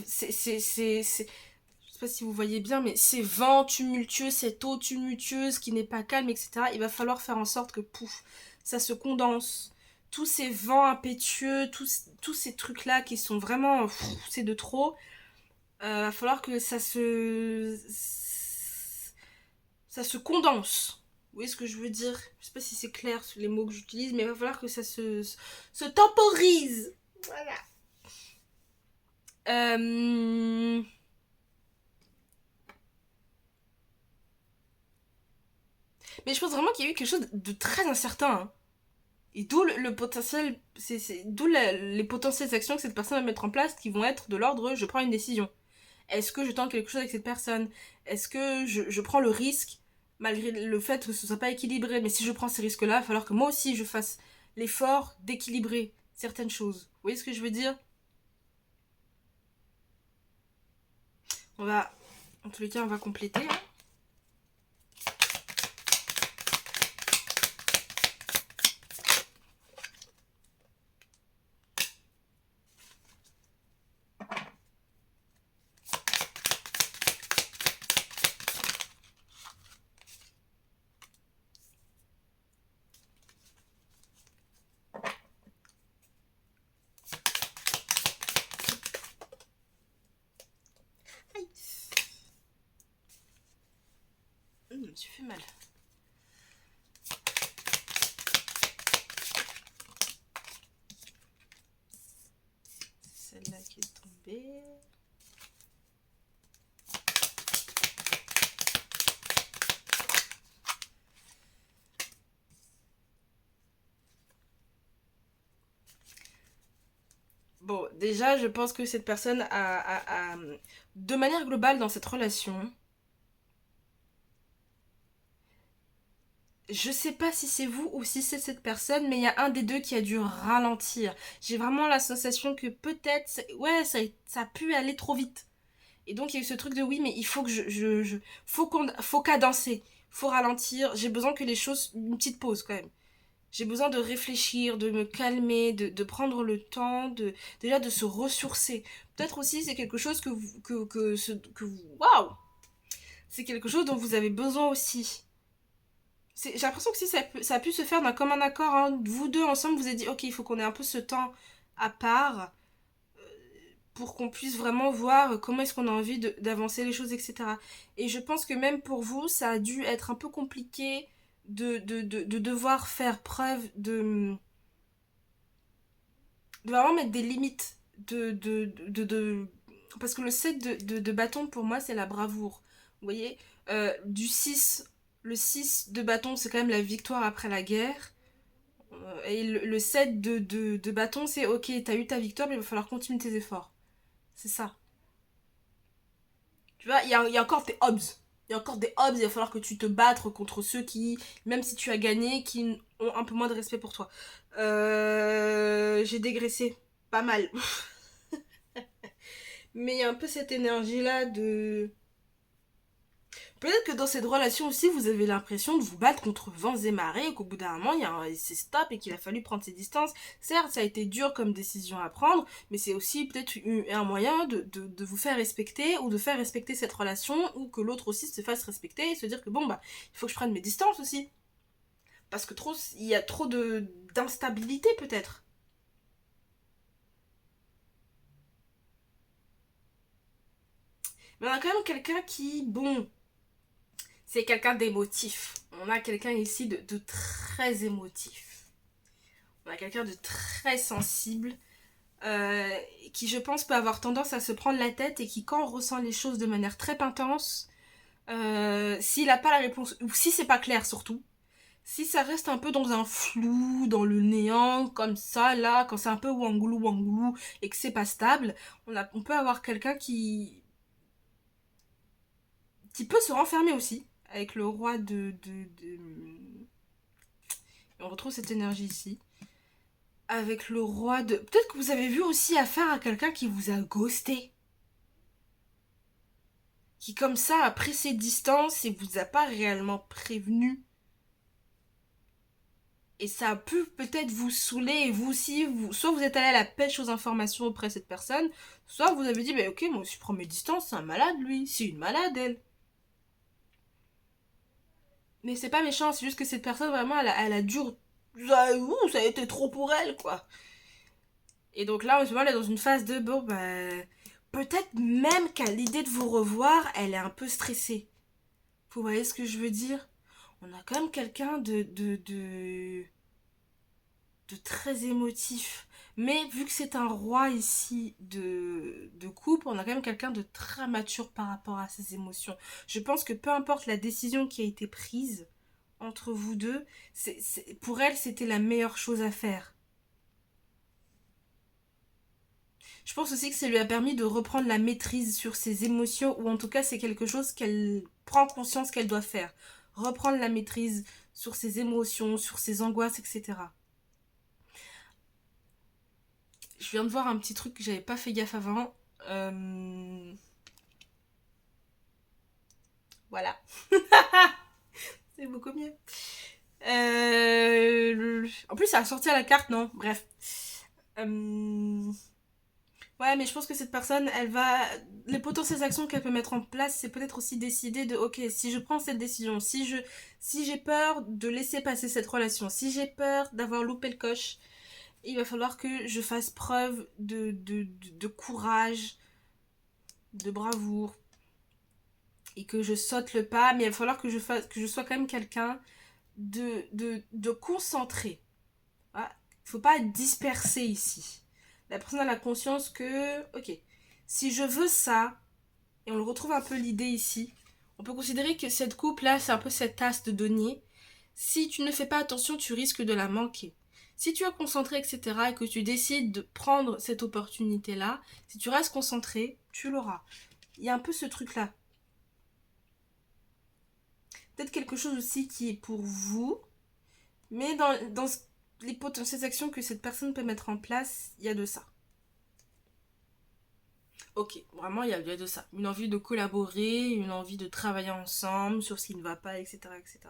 Speaker 1: pas si vous voyez bien, mais ces vents tumultueux, cette eau tumultueuse qui n'est pas calme, etc., il va falloir faire en sorte que, pouf, ça se condense. Tous ces vents impétueux, tous ces trucs-là qui sont vraiment, c'est de trop, va falloir que ça se condense. Vous voyez ce que je veux dire? Je sais pas si c'est clair sur les mots que j'utilise, mais il va falloir que ça se temporise. Voilà. Euh... Mais je pense vraiment qu'il y a eu quelque chose de très incertain, hein. Et d'où le potentiel, d'où les potentielles actions que cette personne va mettre en place qui vont être de l'ordre je prends une décision. Est-ce que je tente quelque chose avec cette personne? Est-ce que je prends le risque malgré le fait que ce soit pas équilibré? Mais si je prends ces risques-là, il va falloir que moi aussi je fasse l'effort d'équilibrer certaines choses. Vous voyez ce que je veux dire? On va, en tous les cas, on va compléter, hein. Aïe. Je me suis fait mal. Celle-là qui est tombée. Bon, déjà, je pense que cette personne de manière globale dans cette relation, je sais pas si c'est vous ou si c'est cette personne, mais il y a un des deux qui a dû ralentir. J'ai vraiment la sensation que peut-être, ouais, ça a pu aller trop vite. Et donc il y a eu ce truc de oui, mais il faut que faut cadencer, faut ralentir. J'ai besoin que les choses, une petite pause quand même. J'ai besoin de réfléchir, de me calmer, de prendre le temps, déjà de se ressourcer. Peut-être aussi c'est quelque chose waouh, c'est quelque chose dont vous avez besoin aussi. J'ai l'impression que si ça a pu se faire d'un commun accord, hein. Vous deux ensemble, vous avez dit ok, il faut qu'on ait un peu ce temps à part pour qu'on puisse vraiment voir comment est-ce qu'on a envie d'avancer les choses, etc. Et je pense que même pour vous, ça a dû être un peu compliqué de devoir faire preuve de vraiment mettre des limites. Parce que le set de bâton, pour moi, c'est la bravoure. Vous voyez, du 6 le 6 de bâton, c'est quand même la victoire après la guerre. Et le 7 de bâton, c'est ok, t'as eu ta victoire, mais il va falloir continuer tes efforts. C'est ça. Tu vois, il y a encore tes hobs. Il y a encore des hobs, il va falloir que tu te battes contre ceux qui, même si tu as gagné, qui ont un peu moins de respect pour toi. J'ai dégraissé pas mal. Mais il y a un peu cette énergie-là de... Peut-être que dans cette relation aussi, vous avez l'impression de vous battre contre vents et marées, et qu'au bout d'un moment, c'est stop et qu'il a fallu prendre ses distances. Certes, ça a été dur comme décision à prendre, mais c'est aussi peut-être un moyen de vous faire respecter ou de faire respecter cette relation, ou que l'autre aussi se fasse respecter et se dire que bon, bah, il faut que je prenne mes distances aussi. Parce que il y a trop d'instabilité peut-être. Mais on a quand même quelqu'un qui, bon, c'est quelqu'un d'émotif. On a quelqu'un ici de très émotif. On a quelqu'un de très sensible. euh, qui je pense peut avoir tendance à se prendre la tête et qui quand on ressent les choses de manière très intense, s'il n'a pas la réponse, ou si c'est pas clair surtout, si ça reste un peu dans un flou, dans le néant, comme ça, là, quand c'est un peu wangoulou wangoulou et que c'est pas stable, on peut avoir quelqu'un qui peut se renfermer aussi, avec le roi on retrouve cette énergie ici. Avec le roi de... Peut-être que vous avez vu aussi affaire à quelqu'un qui vous a ghosté. Qui comme ça a pris ses distances et vous a pas réellement prévenu. Et ça a pu peut-être vous saouler et vous aussi, soit vous êtes allé à la pêche aux informations auprès de cette personne, soit vous avez dit, bah ok, moi aussi je prends mes distances, c'est un malade lui, c'est une malade elle. Mais c'est pas méchant, c'est juste que cette personne vraiment, elle a dû... ça a été trop pour elle quoi. Et donc là, en ce moment, elle est dans une phase de, bon bah... Peut-être même qu'à l'idée de vous revoir, elle est un peu stressée. Vous voyez ce que je veux dire? On a quand même quelqu'un de très émotif. Mais vu que c'est un roi ici de coupe, on a quand même quelqu'un de très mature par rapport à ses émotions. Je pense que peu importe la décision qui a été prise entre vous deux, pour elle, c'était la meilleure chose à faire. Je pense aussi que ça lui a permis de reprendre la maîtrise sur ses émotions, ou en tout cas c'est quelque chose qu'elle prend conscience qu'elle doit faire. Reprendre la maîtrise sur ses émotions, sur ses angoisses, etc. Je viens de voir un petit truc que j'avais pas fait gaffe avant. Voilà. C'est beaucoup mieux. En plus, ça a sorti à la carte, non? Bref. Ouais, mais je pense que cette personne, elle va... Les potentielles actions qu'elle peut mettre en place, c'est peut-être aussi décider de, ok, si je prends cette décision, si j'ai peur de laisser passer cette relation, si j'ai peur d'avoir loupé le coche, il va falloir que je fasse preuve de courage, de bravoure, et que je saute le pas, mais il va falloir que que je sois quand même quelqu'un de concentré. Ah, faut pas être dispersé ici. La personne a la conscience que, ok, si je veux ça, et on le retrouve un peu l'idée ici, on peut considérer que cette coupe-là, c'est un peu cette tasse de denier. Si tu ne fais pas attention, tu risques de la manquer. Si tu es concentré, etc., et que tu décides de prendre cette opportunité-là, si tu restes concentré, tu l'auras. Il y a un peu ce truc-là. Peut-être quelque chose aussi qui est pour vous, mais dans les potentielles actions que cette personne peut mettre en place, il y a de ça. Ok, vraiment, il y a de ça. Une envie de collaborer, une envie de travailler ensemble sur ce qui ne va pas, etc. etc.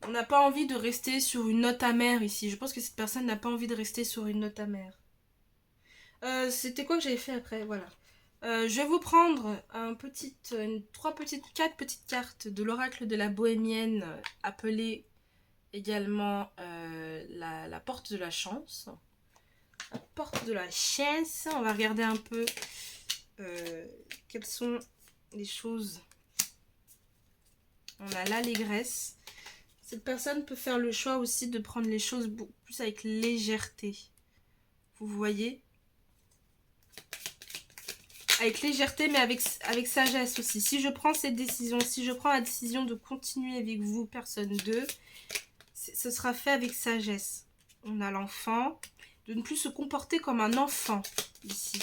Speaker 1: On n'a pas envie de rester sur une note amère ici. Je pense que cette personne n'a pas envie de rester sur une note amère. C'était quoi que j'avais fait après? Voilà. Je vais vous prendre quatre petites cartes de l'oracle de la bohémienne, appelée également la porte de la chance. La porte de la chance. On va regarder un peu quelles sont les choses. On a l'allégresse. Cette personne peut faire le choix aussi de prendre les choses beaucoup plus avec légèreté. Vous voyez? Avec légèreté, mais avec sagesse aussi. Si je prends cette décision, si je prends la décision de continuer avec vous, personne 2, ce sera fait avec sagesse. On a l'enfant, de ne plus se comporter comme un enfant ici.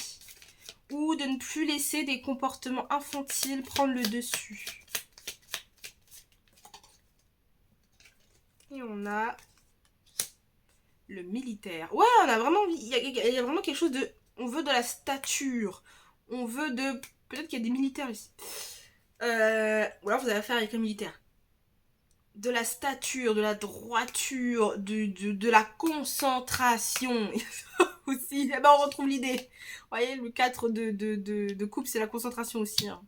Speaker 1: Ou de ne plus laisser des comportements infantiles prendre le dessus. Et on a le militaire. Ouais, on a vraiment... Il y a vraiment quelque chose de... On veut de la stature. On veut de... Peut-être qu'il y a des militaires ici. Ou alors vous avez affaire avec un militaire. De la stature, de la droiture, de la concentration. Aussi. Eh ben on retrouve l'idée. Vous voyez, le 4 de coupe, c'est la concentration aussi. Hein.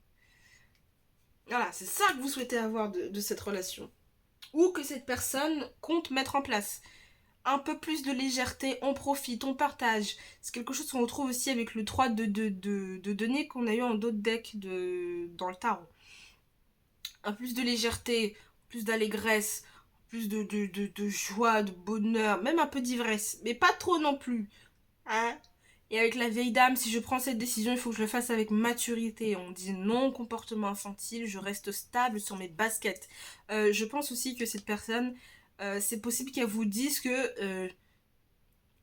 Speaker 1: Voilà, c'est ça que vous souhaitez avoir de cette relation. Ou que cette personne compte mettre en place. Un peu plus de légèreté, on profite, on partage. C'est quelque chose qu'on retrouve aussi avec le 3 de données qu'on a eu en d'autres decks dans le tarot. Un plus de légèreté, plus d'allégresse, plus de joie, de bonheur, même un peu d'ivresse, mais pas trop non plus. Hein. Et avec la vieille dame, si je prends cette décision, il faut que je le fasse avec maturité. On dit non au comportement infantile, je reste stable sur mes baskets. Je pense aussi que cette personne, c'est possible qu'elle vous dise que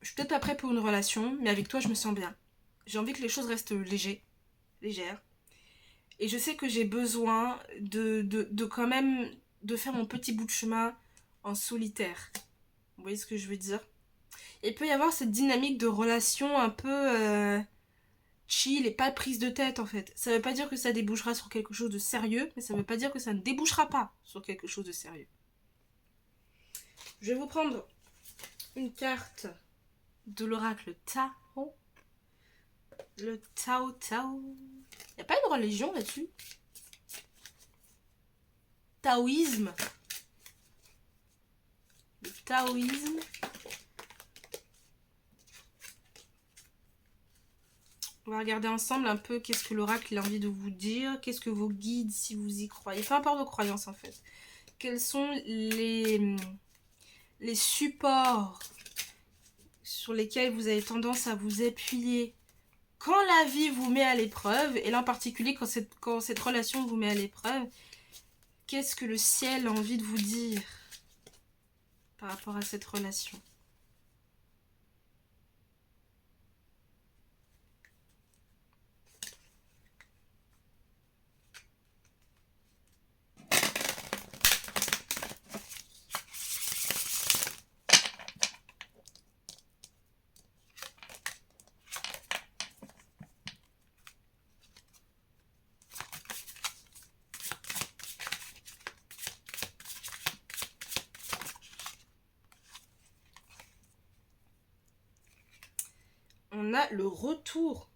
Speaker 1: je suis peut-être pas prête pour une relation, mais avec toi, je me sens bien. J'ai envie que les choses restent légères. Et je sais que j'ai besoin de quand même de faire mon petit bout de chemin en solitaire. Vous voyez ce que je veux dire? Et il peut y avoir cette dynamique de relation un peu chill et pas prise de tête en fait. Ça veut pas dire que ça débouchera sur quelque chose de sérieux, mais ça veut pas dire que ça ne débouchera pas sur quelque chose de sérieux. Je vais vous prendre une carte de l'oracle Tao. Le Tao Tao. Y a pas une religion là-dessus? Taoïsme. Le taoïsme. On va regarder ensemble un peu qu'est-ce que l'oracle a envie de vous dire, qu'est-ce que vos guides, si vous y croyez, peu importe vos croyances en fait. Quels sont les supports sur lesquels vous avez tendance à vous appuyer quand la vie vous met à l'épreuve, et là en particulier quand cette relation vous met à l'épreuve, qu'est-ce que le ciel a envie de vous dire par rapport à cette relation? On a le retour.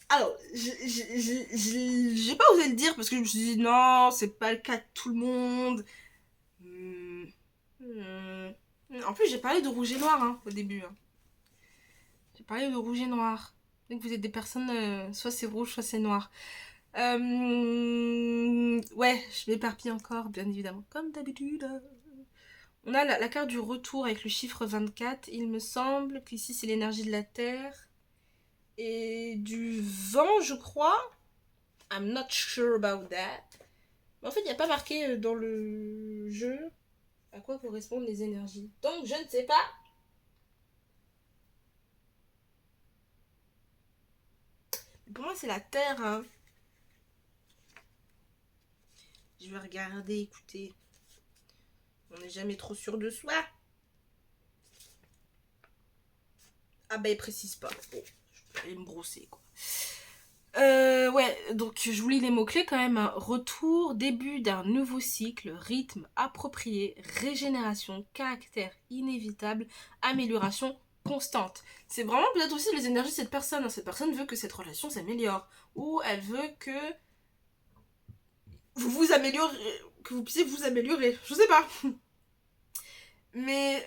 Speaker 1: Alors, j'ai pas osé le dire parce que je me suis dit non, c'est pas le cas de tout le monde. En plus, j'ai parlé de rouge et noir hein, au début. Hein. J'ai parlé de rouge et noir. Donc vous êtes des personnes, soit c'est rouge, soit c'est noir. Ouais, je m'éparpille encore, bien évidemment, comme d'habitude. On a la carte du retour avec le chiffre 24. Il me semble qu'ici, c'est l'énergie de la Terre. Et du vent, je crois. I'm not sure about that. Mais en fait, il n'y a pas marqué dans le jeu à quoi correspondent les énergies. Donc, je ne sais pas. Pour moi, c'est la Terre. Hein. Je vais regarder, écoutez. On n'est jamais trop sûr de soi. Ah bah, il précise pas. Bon, je peux aller me brosser, quoi. Ouais, donc je vous lis les mots-clés quand même. Hein. Retour, début d'un nouveau cycle, rythme approprié, régénération, caractère inévitable, amélioration constante. C'est vraiment peut-être aussi les énergies de cette personne. Hein. Cette personne veut que cette relation s'améliore. Ou elle veut que vous vous améliorez, que vous puissiez vous améliorer. Je sais pas. Mais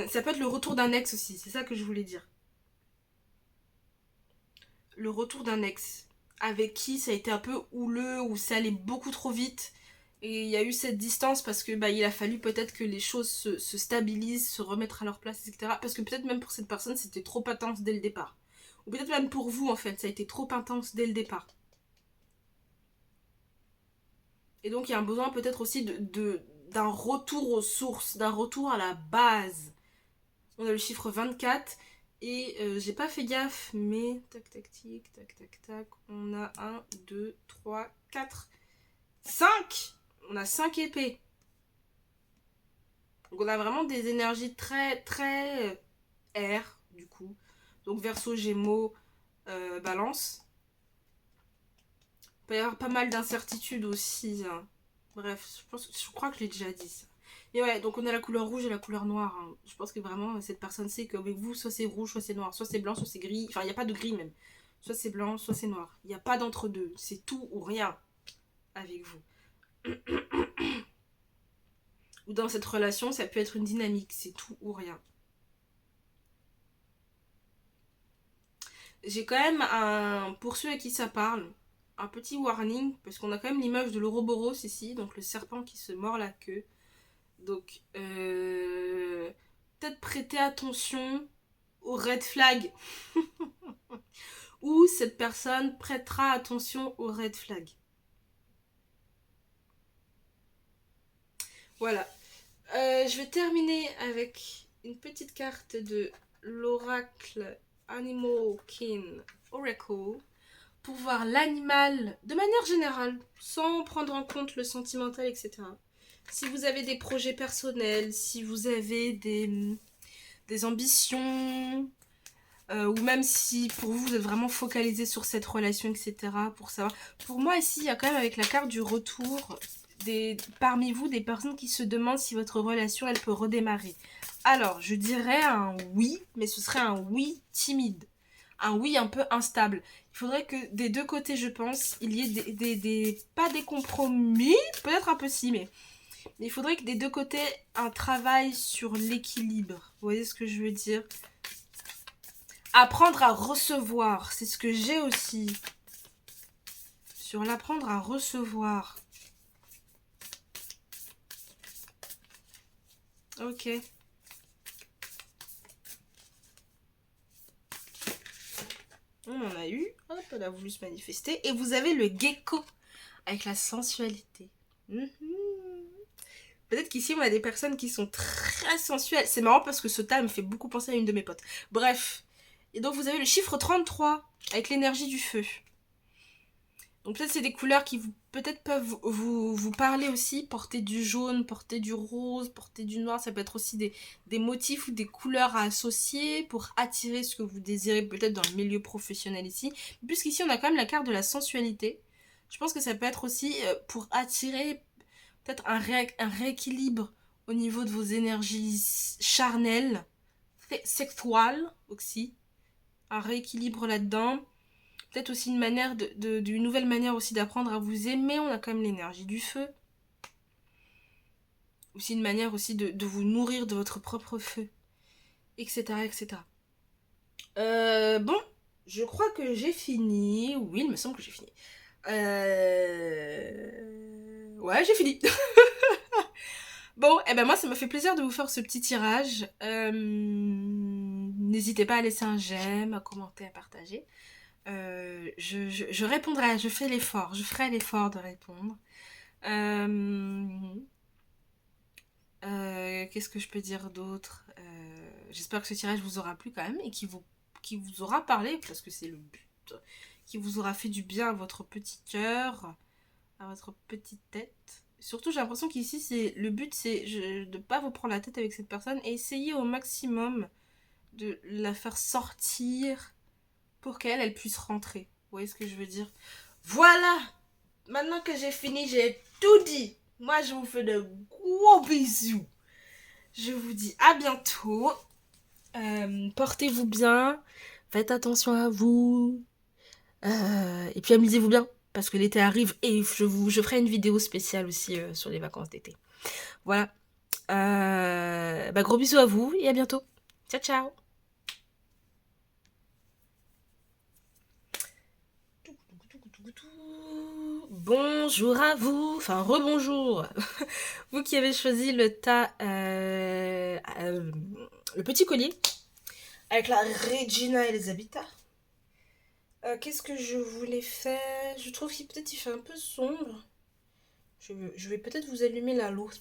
Speaker 1: ça peut être le retour d'un ex aussi, c'est ça que je voulais dire. Le retour d'un ex avec qui ça a été un peu houleux, où ça allait beaucoup trop vite. Et il y a eu cette distance parce que il a fallu peut-être que les choses se stabilisent, se remettre à leur place, etc. Parce que peut-être même pour cette personne, c'était trop intense dès le départ. Ou peut-être même pour vous, en fait, ça a été trop intense dès le départ. Et donc il y a un besoin peut-être aussi d'un retour aux sources, d'un retour à la base. On a le chiffre 24 et j'ai pas fait gaffe, mais tac tac tic, tac tac tac, on a 1, 2, 3, 4, 5. On a 5 épées. Donc on a vraiment des énergies très très air du coup. Donc Verseau, Gémeaux, Balance. Il peut y avoir pas mal d'incertitudes aussi. Hein. Bref, je crois que je l'ai déjà dit ça. Et ouais, donc on a la couleur rouge et la couleur noire. Hein. Je pense que vraiment, cette personne sait qu'avec vous, soit c'est rouge, soit c'est noir, soit c'est blanc, soit c'est gris. Enfin, il n'y a pas de gris même. Soit c'est blanc, soit c'est noir. Il n'y a pas d'entre-deux. C'est tout ou rien avec vous. Ou dans cette relation, ça peut être une dynamique. C'est tout ou rien. J'ai quand même un... Pour ceux à qui ça parle, un petit warning, parce qu'on a quand même l'image de l'Ouroboros ici, donc le serpent qui se mord la queue. Donc, peut-être prêter attention aux red flags. Ou cette personne prêtera attention aux red flags. Voilà. Je vais terminer avec une petite carte de l'oracle Animal King Oracle pour voir l'animal de manière générale, sans prendre en compte le sentimental, etc. Si vous avez des projets personnels, si vous avez des ambitions, ou même si pour vous, vous êtes vraiment focalisé sur cette relation, etc. Pour savoir. Pour moi, ici, il y a quand même avec la carte du retour, parmi vous, des personnes qui se demandent si votre relation, elle peut redémarrer. Alors, je dirais un oui, mais ce serait un oui timide. Un oui un peu instable. Il faudrait que des deux côtés, je pense, il y ait pas des compromis, peut-être un peu si, mais il faudrait que des deux côtés, un travail sur l'équilibre. Vous voyez ce que je veux dire? Apprendre à recevoir, c'est ce que j'ai aussi. Sur l'apprendre à recevoir. Ok. On en a eu. Hop, elle a voulu se manifester. Et vous avez le gecko avec la sensualité. Peut-être qu'ici, on a des personnes qui sont très sensuelles. C'est marrant parce que ce tas me fait beaucoup penser à une de mes potes. Bref. Et donc, vous avez le chiffre 33 avec l'énergie du feu. Donc peut-être c'est des couleurs qui peut-être peuvent vous parler aussi. Porter du jaune, porter du rose, porter du noir. Ça peut être aussi des motifs ou des couleurs à associer pour attirer ce que vous désirez peut-être dans le milieu professionnel ici. Puisqu'ici on a quand même la carte de la sensualité. Je pense que ça peut être aussi pour attirer peut-être un rééquilibre au niveau de vos énergies charnelles, sexuelles aussi. Un rééquilibre là-dedans. Peut-être aussi une manière d'une nouvelle manière aussi d'apprendre à vous aimer. On a quand même l'énergie du feu. Aussi une manière aussi de vous nourrir de votre propre feu. Etc. etc. Bon, je crois que j'ai fini. Oui, il me semble que j'ai fini. Ouais, j'ai fini. Bon, et ben moi, ça m'a fait plaisir de vous faire ce petit tirage. N'hésitez pas à laisser un j'aime, à commenter, à partager. Je répondrai, je ferai l'effort de répondre. Qu'est-ce que je peux dire d'autre? J'espère que ce tirage vous aura plu quand même et qui vous aura parlé, parce que c'est le but, qui vous aura fait du bien à votre petit cœur, à votre petite tête. Surtout, j'ai l'impression qu'ici, le but, c'est de ne pas vous prendre la tête avec cette personne et essayer au maximum de la faire sortir pour qu'elle puisse rentrer. Vous voyez ce que je veux dire? Voilà! Maintenant que j'ai fini, j'ai tout dit. Moi, je vous fais de gros bisous. Je vous dis à bientôt. Portez-vous bien. Faites attention à vous. Et puis amusez-vous bien. Parce que l'été arrive et je ferai une vidéo spéciale aussi sur les vacances d'été. Voilà. Gros bisous à vous et à bientôt. Ciao, ciao! Bonjour à vous, enfin rebonjour, vous qui avez choisi le tas, le petit collier avec la Regina Elisabetta. Qu'est-ce que je voulais faire? Je trouve qu'il peut-être il fait un peu sombre. Je vais peut-être vous allumer la loutre.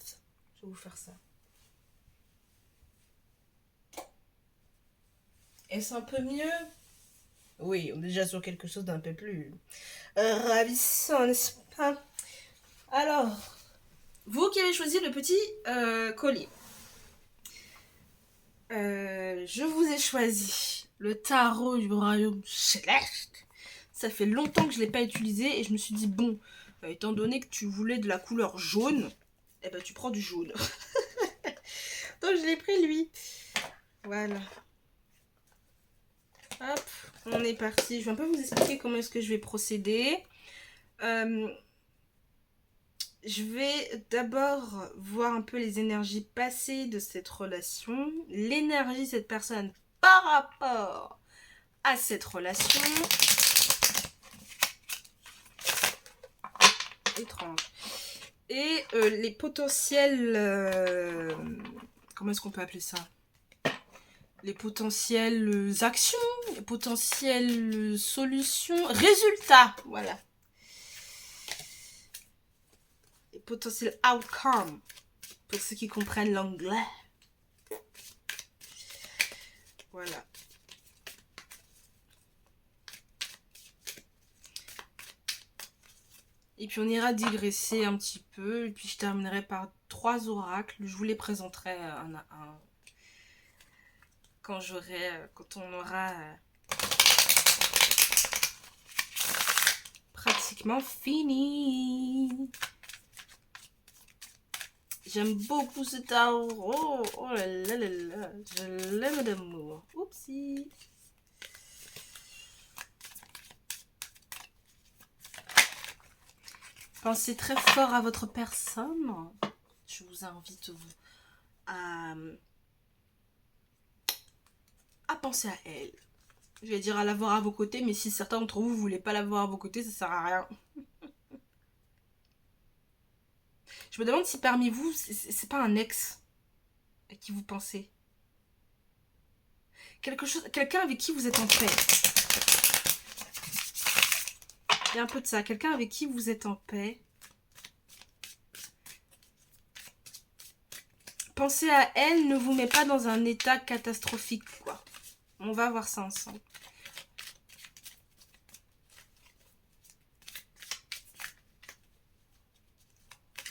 Speaker 1: Je vais vous faire ça. Est-ce un peu mieux? Oui, on est déjà sur quelque chose d'un peu plus ravissant, n'est-ce pas? Alors, vous qui avez choisi le petit collier, je vous ai choisi le tarot du royaume céleste. Ça fait longtemps que je ne l'ai pas utilisé et je me suis dit, bon, étant donné que tu voulais de la couleur jaune, eh ben tu prends du jaune. Donc je l'ai pris lui. Voilà. Hop, on est parti. Je vais un peu vous expliquer comment est-ce que je vais procéder. Je vais d'abord voir un peu les énergies passées de cette relation, l'énergie de cette personne par rapport à cette relation. étrange. Et les potentiels... comment est-ce qu'on peut appeler ça? Les potentielles actions, les potentielles solutions, résultats, voilà. Les potentiels outcomes, pour ceux qui comprennent l'anglais. Voilà. Et puis on ira digresser un petit peu, et puis je terminerai par 3 oracles. Je vous les présenterai un à un. Quand on aura pratiquement fini. J'aime beaucoup ce tarot. Oh là là là là. Je l'aime d'amour. Oupsie. Pensez très fort à votre personne. Je vous invite à penser à elle. Je vais dire à l'avoir à vos côtés, mais si certains d'entre vous ne voulez pas l'avoir à vos côtés, ça sert à rien. Je me demande si parmi vous, c'est pas un ex à qui vous pensez. Quelqu'un avec qui vous êtes en paix. Il y a un peu de ça. Quelqu'un avec qui vous êtes en paix. Penser à elle ne vous met pas dans un état catastrophique, quoi. On va voir ça ensemble.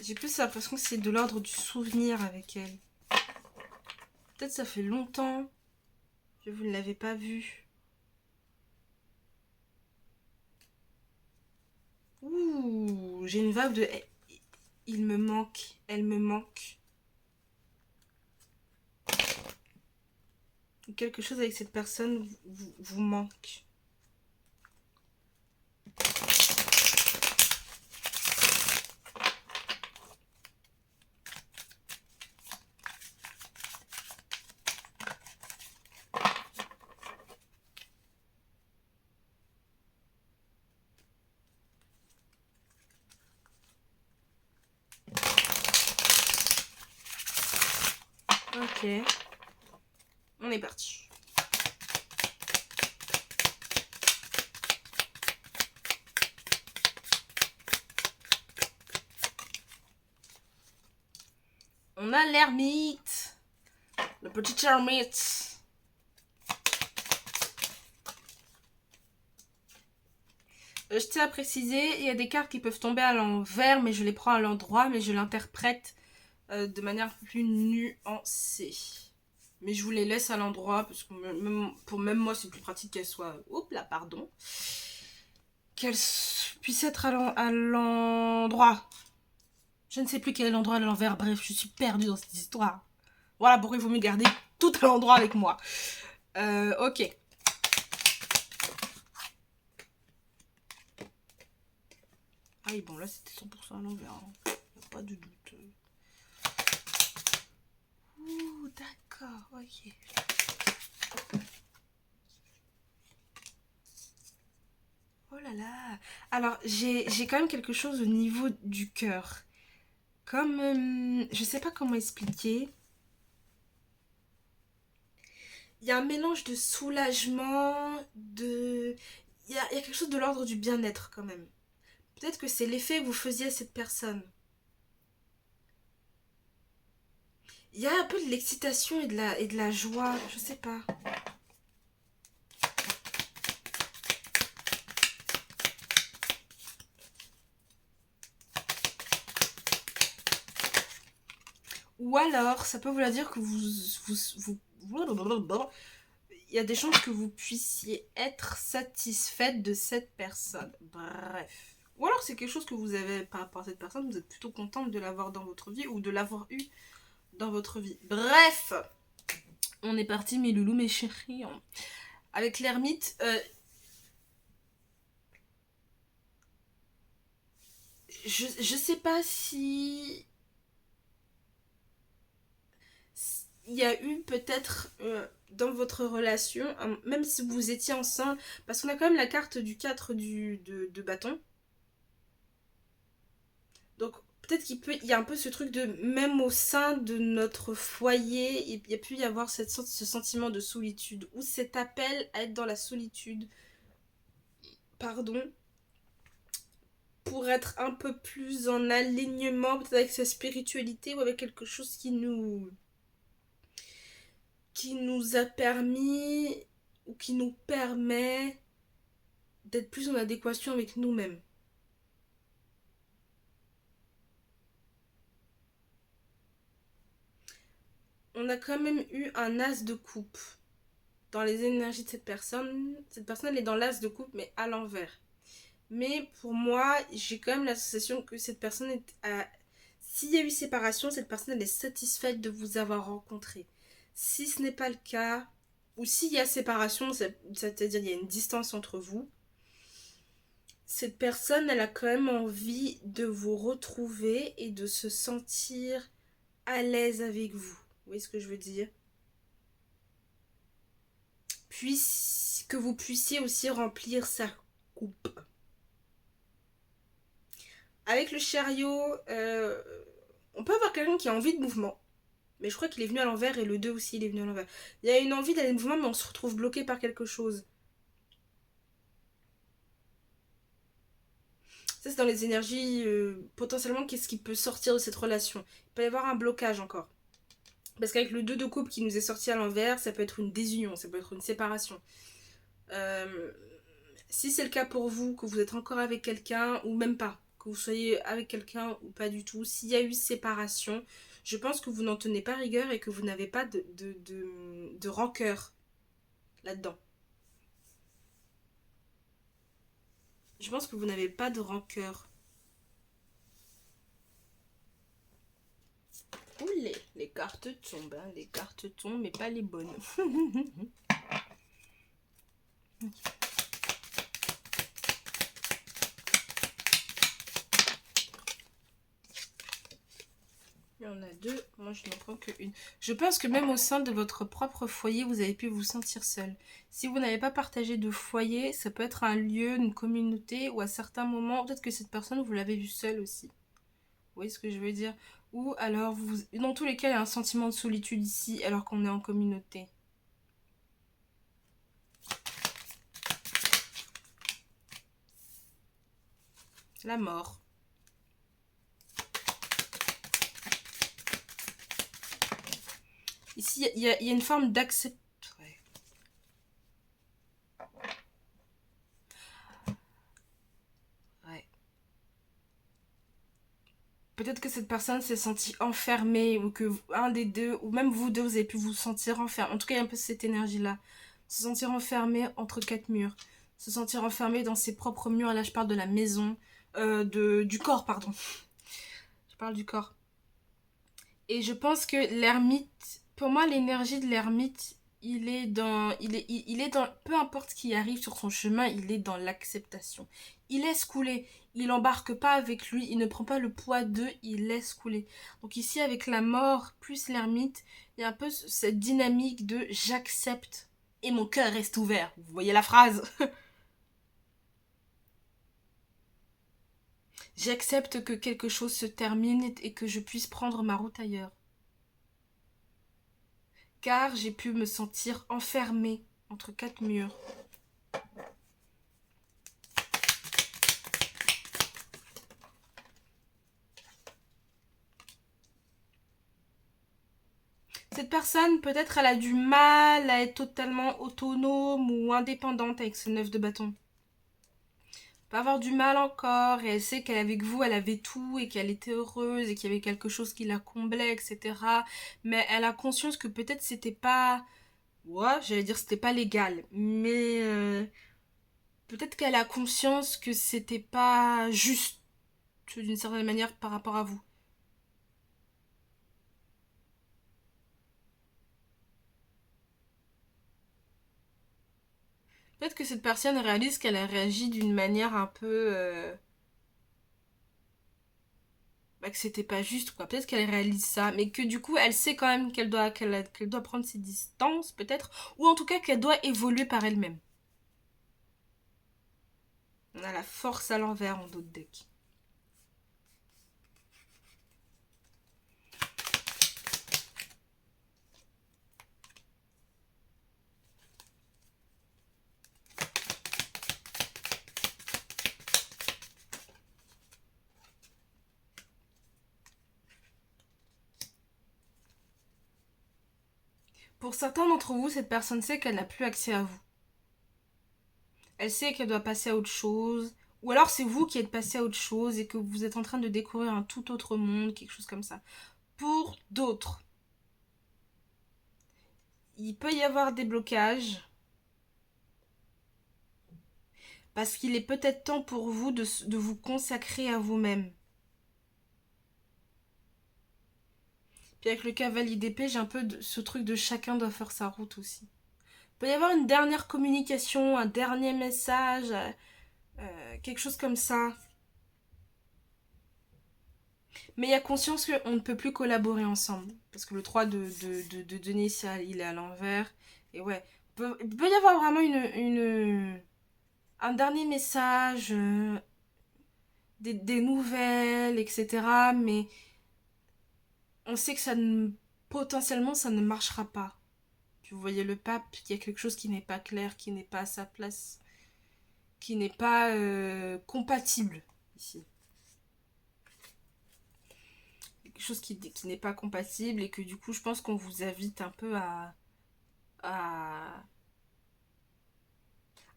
Speaker 1: J'ai plus l'impression que c'est de l'ordre du souvenir avec elle. Peut-être ça fait longtemps que vous ne l'avez pas vue. Ouh, j'ai une vibe de... Il me manque, elle me manque. Quelque chose avec cette personne vous manque. Ok. On est parti. On a l'ermite. Le petit ermite. Je tiens à préciser, il y a des cartes qui peuvent tomber à l'envers, mais je les prends à l'endroit, mais je l'interprète de manière plus nuancée. Mais je vous les laisse à l'endroit, parce que même moi, c'est plus pratique qu'elles soient... Oups là, pardon. Qu'elles puissent être à l'endroit. Je ne sais plus quel est l'endroit à l'envers. Bref, je suis perdue dans cette histoire. Voilà pourquoi il faut me garder tout à l'endroit avec moi. Ok. Ah oui, bon, là, c'était 100% à l'envers. Hein. Pas de doute. Ouh, d'accord, ok. Oh là là. Alors, j'ai quand même quelque chose au niveau du cœur. Comme... je sais pas comment expliquer. Il y a un mélange de soulagement, de... Il y a quelque chose de l'ordre du bien-être quand même. Peut-être que c'est l'effet que vous faisiez à cette personne. Il y a un peu de l'excitation et de la joie, je sais pas. Ou alors, ça peut vouloir dire que il y a des chances que vous puissiez être satisfaite de cette personne. Bref. Ou alors c'est quelque chose que vous avez par rapport à cette personne, vous êtes plutôt contente de l'avoir dans votre vie ou de l'avoir eu dans votre vie. Bref, on est parti mes loulous, mes chéris. Avec l'ermite, je sais pas si... Il y a eu peut-être dans votre relation, même si vous étiez ensemble, parce qu'on a quand même la carte du 4 de bâton. Donc peut-être il y a un peu ce truc de, même au sein de notre foyer, il y a pu y avoir ce sentiment de solitude, ou cet appel à être dans la solitude, pardon, pour être un peu plus en alignement peut-être avec sa spiritualité ou avec quelque chose qui nous a permis ou qui nous permet d'être plus en adéquation avec nous-mêmes. On a quand même eu un as de coupe dans les énergies de cette personne. Cette personne, elle est dans l'as de coupe, mais à l'envers. Mais pour moi, j'ai quand même la sensation que cette personne s'il y a eu séparation, cette personne, elle est satisfaite de vous avoir rencontré. Si ce n'est pas le cas, ou s'il y a séparation, c'est-à-dire il y a une distance entre vous, cette personne, elle a quand même envie de vous retrouver et de se sentir à l'aise avec vous. Vous voyez ce que je veux dire? Puis que vous puissiez aussi remplir sa coupe. Avec le chariot, on peut avoir quelqu'un qui a envie de mouvement. Mais je crois qu'il est venu à l'envers et le 2 aussi, il est venu à l'envers. Il y a une envie d'aller de mouvement, mais on se retrouve bloqué par quelque chose. Ça, c'est dans les énergies, potentiellement, qu'est-ce qui peut sortir de cette relation? Il peut y avoir un blocage encore. Parce qu'avec le 2 de coupe qui nous est sorti à l'envers, ça peut être une désunion, ça peut être une séparation. Si c'est le cas pour vous, que vous êtes encore avec quelqu'un, ou même pas, que vous soyez avec quelqu'un ou pas du tout, s'il y a eu séparation, je pense que vous n'en tenez pas rigueur et que vous n'avez pas de rancœur là-dedans. Je pense que vous n'avez pas de rancœur. Ouh, les cartes tombent, hein, les cartes tombent, mais pas les bonnes. Il y en a deux, moi je n'en prends qu'une. Je pense que même au sein de votre propre foyer, vous avez pu vous sentir seul. Si vous n'avez pas partagé de foyer, ça peut être un lieu, une communauté, ou à certains moments, peut-être que cette personne, vous l'avez vue seule aussi. Vous voyez ce que je veux dire? Ou alors, dans tous les cas, il y a un sentiment de solitude ici, alors qu'on est en communauté. La mort. Ici, il y a une forme d'acceptation. Ouais. Peut-être que cette personne s'est sentie enfermée, ou que un des deux, ou même vous deux, vous avez pu vous sentir enfermé. En tout cas, il y a un peu cette énergie-là. Se sentir enfermé entre quatre murs. Se sentir enfermé dans ses propres murs. Là, je parle de la maison. Du corps, pardon. Je parle du corps. Et je pense que l'ermite, pour moi, l'énergie de l'ermite, il est dans, peu importe ce qui arrive sur son chemin, il est dans l'acceptation. Il laisse couler, il embarque pas avec lui, il ne prend pas le poids d'eux, il laisse couler. Donc ici, avec la mort plus l'ermite, il y a un peu cette dynamique de j'accepte et mon cœur reste ouvert. Vous voyez la phrase? J'accepte que quelque chose se termine et que je puisse prendre ma route ailleurs. Car j'ai pu me sentir enfermée entre quatre murs. Cette personne, peut-être, elle a du mal à être totalement autonome ou indépendante avec ce 9 de bâton. Elle peut avoir du mal encore, et elle sait qu'avec vous, elle avait tout et qu'elle était heureuse et qu'il y avait quelque chose qui la comblait, etc. Mais elle a conscience que peut-être c'était pas... Ouais, j'allais dire c'était pas légal, mais peut-être qu'elle a conscience que c'était pas juste d'une certaine manière par rapport à vous. Peut-être que cette personne réalise qu'elle a réagi d'une manière un peu... que c'était pas juste, quoi. Peut-être qu'elle réalise ça, mais que du coup, elle sait quand même qu'elle doit prendre ses distances, peut-être, ou en tout cas qu'elle doit évoluer par elle-même. On a la force à l'envers en d'autres decks. Pour certains d'entre vous, cette personne sait qu'elle n'a plus accès à vous. Elle sait qu'elle doit passer à autre chose. Ou alors c'est vous qui êtes passé à autre chose et que vous êtes en train de découvrir un tout autre monde, quelque chose comme ça. Pour d'autres, il peut y avoir des blocages parce qu'il est peut-être temps pour vous de vous consacrer à vous-même. Puis avec le cavalier d'épée, j'ai un peu ce truc de chacun doit faire sa route aussi. Il peut y avoir une dernière communication, un dernier message, quelque chose comme ça. Mais il y a conscience qu'on ne peut plus collaborer ensemble. Parce que le 3 de Denis, il est à l'envers. Et ouais, il peut y avoir vraiment un dernier message, des nouvelles, etc. Mais on sait que potentiellement, ça ne marchera pas. Puis vous voyez le pape, il y a quelque chose qui n'est pas clair, qui n'est pas à sa place, qui n'est pas compatible ici. Quelque chose qui n'est pas compatible et que du coup, je pense qu'on vous invite un peu à, à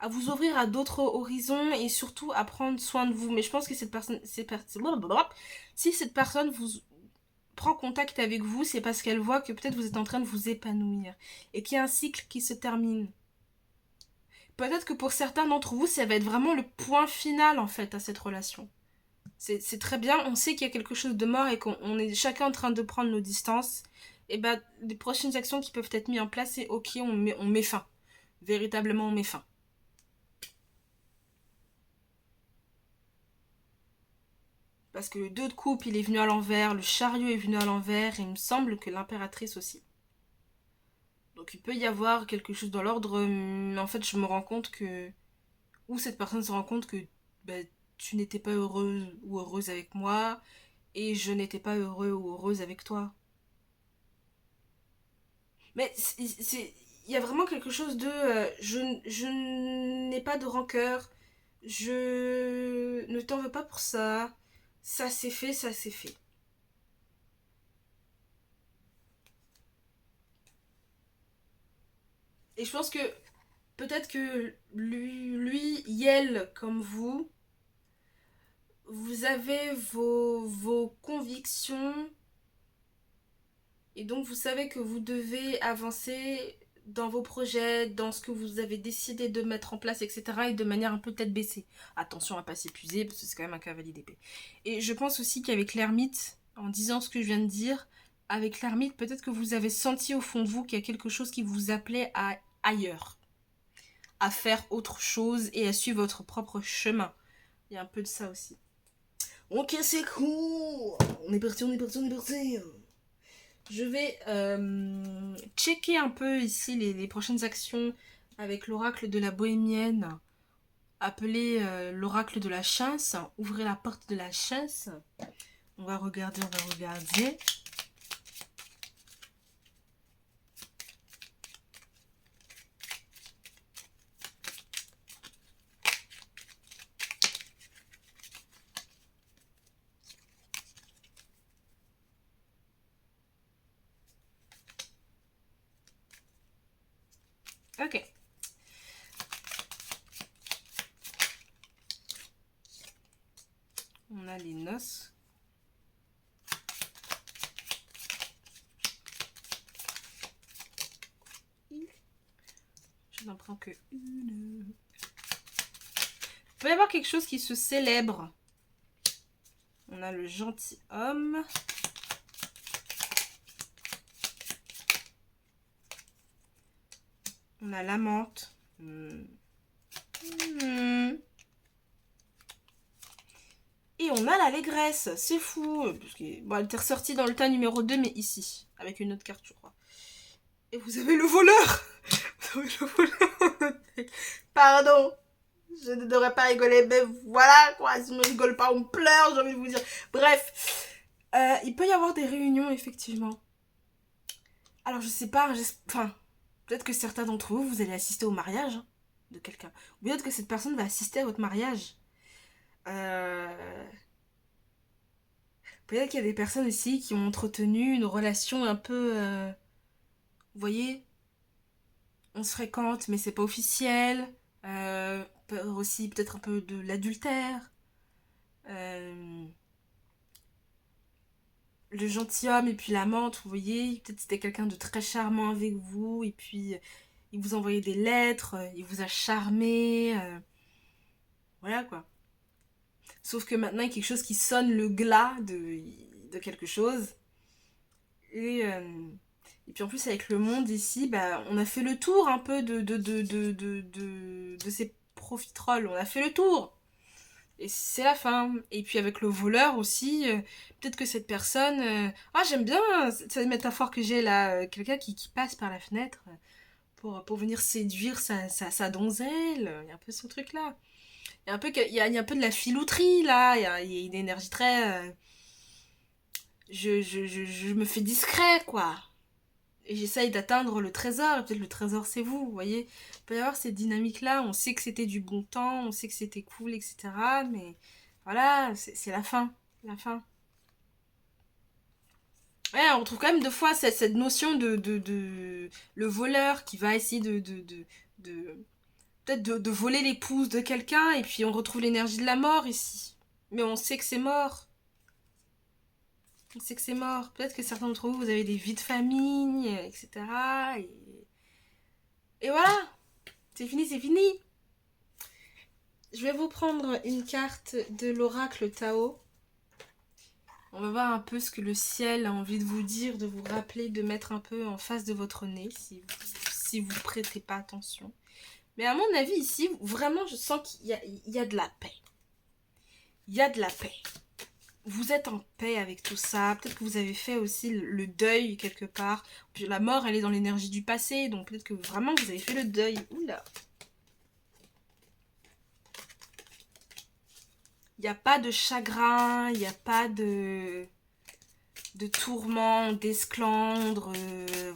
Speaker 1: vous ouvrir à d'autres horizons et surtout à prendre soin de vous. Mais je pense que cette personne, si cette personne vous prend contact avec vous, c'est parce qu'elle voit que peut-être vous êtes en train de vous épanouir et qu'il y a un cycle qui se termine. Peut-être que pour certains d'entre vous, ça va être vraiment le point final en fait à cette relation. C'est très bien, on sait qu'il y a quelque chose de mort et qu'on est chacun en train de prendre nos distances. Et ben, les prochaines actions qui peuvent être mises en place, c'est ok, on met fin. Véritablement, on met fin. Parce que le 2 de coupe, il est venu à l'envers, le chariot est venu à l'envers, et il me semble que l'impératrice aussi. Donc il peut y avoir quelque chose dans l'ordre, mais en fait, je me rends compte que... Ou cette personne se rend compte que bah, tu n'étais pas heureuse ou heureuse avec moi, et je n'étais pas heureux ou heureuse avec toi. Mais il y a vraiment quelque chose de je n'ai pas de rancœur, je ne t'en veux pas pour ça, ça c'est fait, ça c'est fait. Et je pense que peut-être que lui Yel comme vous avez vos convictions et donc vous savez que vous devez avancer dans vos projets, dans ce que vous avez décidé de mettre en place, etc. et de manière un peu tête baissée. Attention à ne pas s'épuiser, parce que c'est quand même un cavalier d'épée. Et je pense aussi qu'avec l'ermite, en disant ce que je viens de dire, avec l'ermite, peut-être que vous avez senti au fond de vous qu'il y a quelque chose qui vous appelait à ailleurs. À faire autre chose et à suivre votre propre chemin. Il y a un peu de ça aussi. Ok, c'est cool. On est parti, on est parti, on est parti. Je vais checker un peu ici les prochaines actions avec l'oracle de la bohémienne, appelé l'oracle de la chasse. Ouvrez la porte de la chasse. On va regarder, on va regarder. Ok. On a les noces. Je n'en prends que une. Il peut y avoir quelque chose qui se célèbre. On a le gentilhomme. On a l'amante. Et on a l'allégresse. C'est fou. Parce que, bon, elle était ressortie dans le tas numéro 2, mais ici. Avec une autre carte, je crois. Et vous avez le voleur. Vous avez le voleur. Pardon. Je ne devrais pas rigoler, mais voilà quoi. Si on ne rigole pas, on pleure, j'ai envie de vous dire. Bref. Il peut y avoir des réunions, effectivement. Alors, je sais pas. Enfin, peut-être que certains d'entre vous, vous allez assister au mariage de quelqu'un. Ou peut-être que cette personne va assister à votre mariage. Peut-être qu'il y a des personnes aussi qui ont entretenu une relation un peu... vous voyez, on se fréquente, mais c'est pas officiel. Aussi peut-être un peu de l'adultère. Euh, le gentilhomme et puis l'amante, vous voyez, peut-être c'était quelqu'un de très charmant avec vous, et puis il vous envoyait des lettres, il vous a charmé, voilà quoi. Sauf que maintenant il y a quelque chose qui sonne le glas de quelque chose. Et, euh, et puis en plus avec le monde ici, bah, on a fait le tour un peu de ces profiteroles, on a fait le tour. Et c'est la fin. Et puis avec le voleur aussi, peut-être que cette personne... Ah, j'aime bien cette métaphore que j'ai là, quelqu'un qui passe par la fenêtre pour venir séduire sa donzelle. Il y a un peu ce truc-là. Il y a un peu de la filouterie là, il y a une énergie très... je me fais discret quoi. Et j'essaye d'atteindre le trésor, et peut-être le trésor c'est vous, vous voyez. Il peut y avoir cette dynamique-là, on sait que c'était du bon temps, on sait que c'était cool, etc. Mais voilà, c'est la fin. La fin. Ouais, on trouve quand même deux fois cette notion de le voleur qui va essayer de peut-être de voler l'épouse de quelqu'un, et puis on retrouve l'énergie de la mort ici. Mais on sait que c'est mort. On sait que c'est mort. Peut-être que certains d'entre vous, vous avez des vies de famille, etc. Et voilà, c'est fini, c'est fini. Je vais vous prendre une carte de l'oracle Tao. On va voir un peu ce que le ciel a envie de vous dire, de vous rappeler, de mettre un peu en face de votre nez, si vous prêtez pas attention. Mais à mon avis, ici, vraiment, je sens qu'il y a de la paix. Il y a de la paix. Vous êtes en paix avec tout ça. Peut-être que vous avez fait aussi le deuil quelque part. Puis la mort, elle est dans l'énergie du passé, donc peut-être que vraiment vous avez fait le deuil. Oula. Il n'y a pas de chagrin, il n'y a pas de tourment, d'esclandre,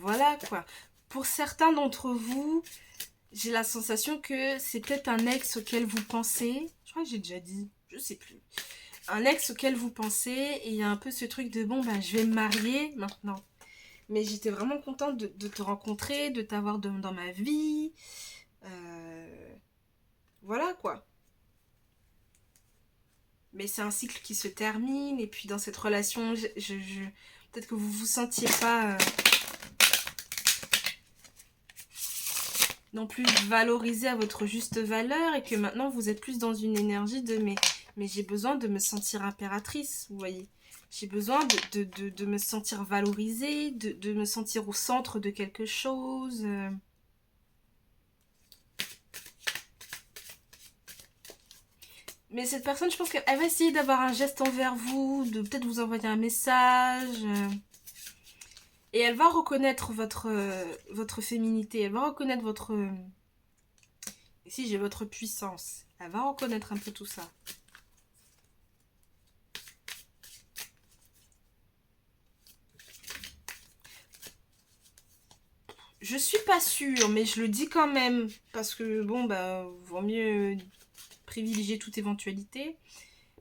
Speaker 1: voilà quoi. Pour certains d'entre vous, j'ai la sensation que c'est peut-être un ex auquel vous pensez. Je crois que j'ai déjà dit, je sais plus. Un ex auquel vous pensez, et il y a un peu ce truc de bon, bah je vais me marier maintenant. Mais j'étais vraiment contente de te rencontrer, de t'avoir dans ma vie. Voilà quoi. Mais c'est un cycle qui se termine, et puis dans cette relation, peut-être que vous vous sentiez pas non plus valorisé à votre juste valeur, et que maintenant vous êtes plus dans une énergie de mais j'ai besoin de me sentir impératrice, vous voyez. J'ai besoin de me sentir valorisée, de me sentir au centre de quelque chose. Mais cette personne, je pense qu'elle va essayer d'avoir un geste envers vous, de peut-être vous envoyer un message. Et elle va reconnaître votre féminité, elle va reconnaître votre... Ici, j'ai votre puissance. Elle va reconnaître un peu tout ça. Je suis pas sûre, mais je le dis quand même. Parce que, bon, bah, vaut mieux privilégier toute éventualité.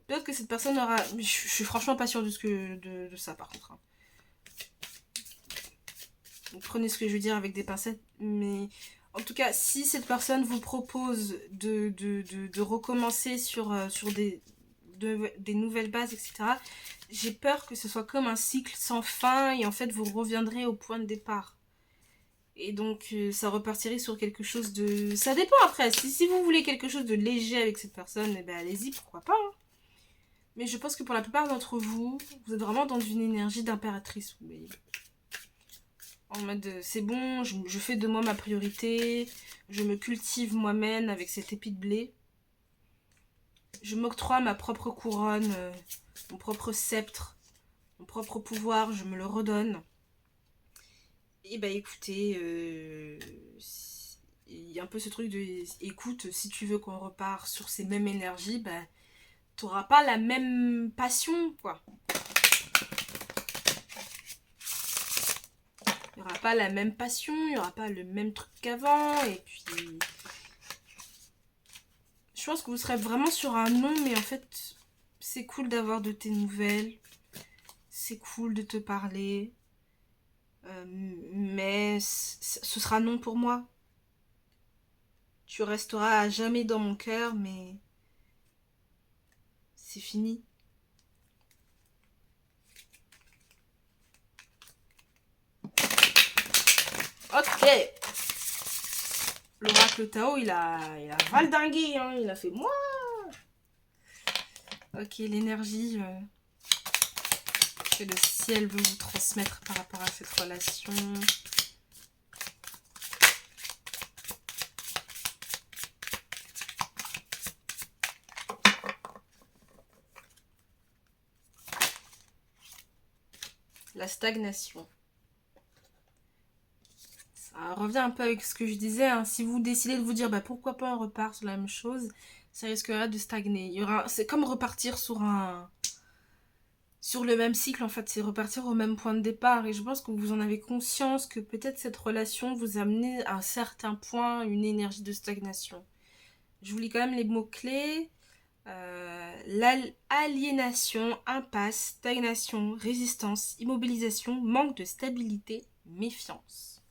Speaker 1: Peut-être que cette personne aura... Je suis franchement pas sûre de ça, par contre. Hein. Donc, prenez ce que je veux dire avec des pincettes. Mais en tout cas, si cette personne vous propose de recommencer sur des nouvelles bases, etc., j'ai peur que ce soit comme un cycle sans fin, et en fait, vous reviendrez au point de départ. Et donc, ça repartirait sur quelque chose de... Ça dépend après. Si vous voulez quelque chose de léger avec cette personne, eh ben, allez-y, pourquoi pas. Hein. Mais je pense que pour la plupart d'entre vous, vous êtes vraiment dans une énergie d'impératrice. Vous voyez. En mode, c'est bon, je fais de moi ma priorité. Je me cultive moi-même avec cet épi de blé. Je m'octroie ma propre couronne, mon propre sceptre, mon propre pouvoir. Je me le redonne. Et bah écoutez, il y a un peu ce truc de écoute, si tu veux qu'on repart sur ces mêmes énergies, bah t'auras pas la même passion quoi. Il n'y aura pas la même passion, il n'y aura pas le même truc qu'avant, et puis je pense que vous serez vraiment sur un non, mais en fait c'est cool d'avoir de tes nouvelles, c'est cool de te parler, mais ce sera non pour moi. Tu resteras à jamais dans mon cœur, mais c'est fini. Ok. L'oracle Tao, il a valdingué, hein. Il a fait moi. Ok, l'énergie que le ciel veut vous transmettre par rapport à cette relation. La stagnation. Ça revient un peu avec ce que je disais, hein. Si vous décidez de vous dire bah, pourquoi pas on repart sur la même chose, ça risquera de stagner. C'est comme repartir sur le même cycle, en fait, c'est repartir au même point de départ. Et je pense que vous en avez conscience que peut-être cette relation vous a amené à un certain point une énergie de stagnation. Je vous lis quand même les mots-clés. L'aliénation, impasse, stagnation, résistance, immobilisation, manque de stabilité, méfiance.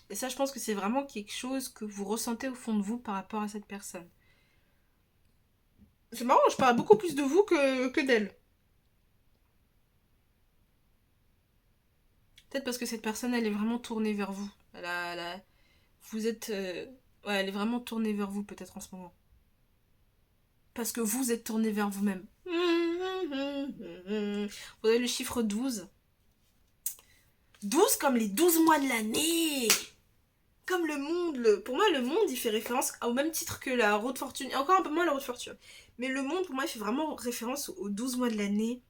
Speaker 1: Et ça, je pense que c'est vraiment quelque chose que vous ressentez au fond de vous par rapport à cette personne. C'est marrant, je parle beaucoup plus de vous que d'elle. Peut-être parce que cette personne, elle est vraiment tournée vers vous. Vous êtes... ouais, elle est vraiment tournée vers vous, peut-être, en ce moment. Parce que vous êtes tourné vers vous-même. Vous avez le chiffre 12. 12 comme les 12 mois de l'année. Comme le monde. Pour moi, le monde, il fait référence au même titre que la roue de fortune. Et encore un peu moins la roue de fortune. Mais le monde, pour moi, il fait vraiment référence aux 12 mois de l'année.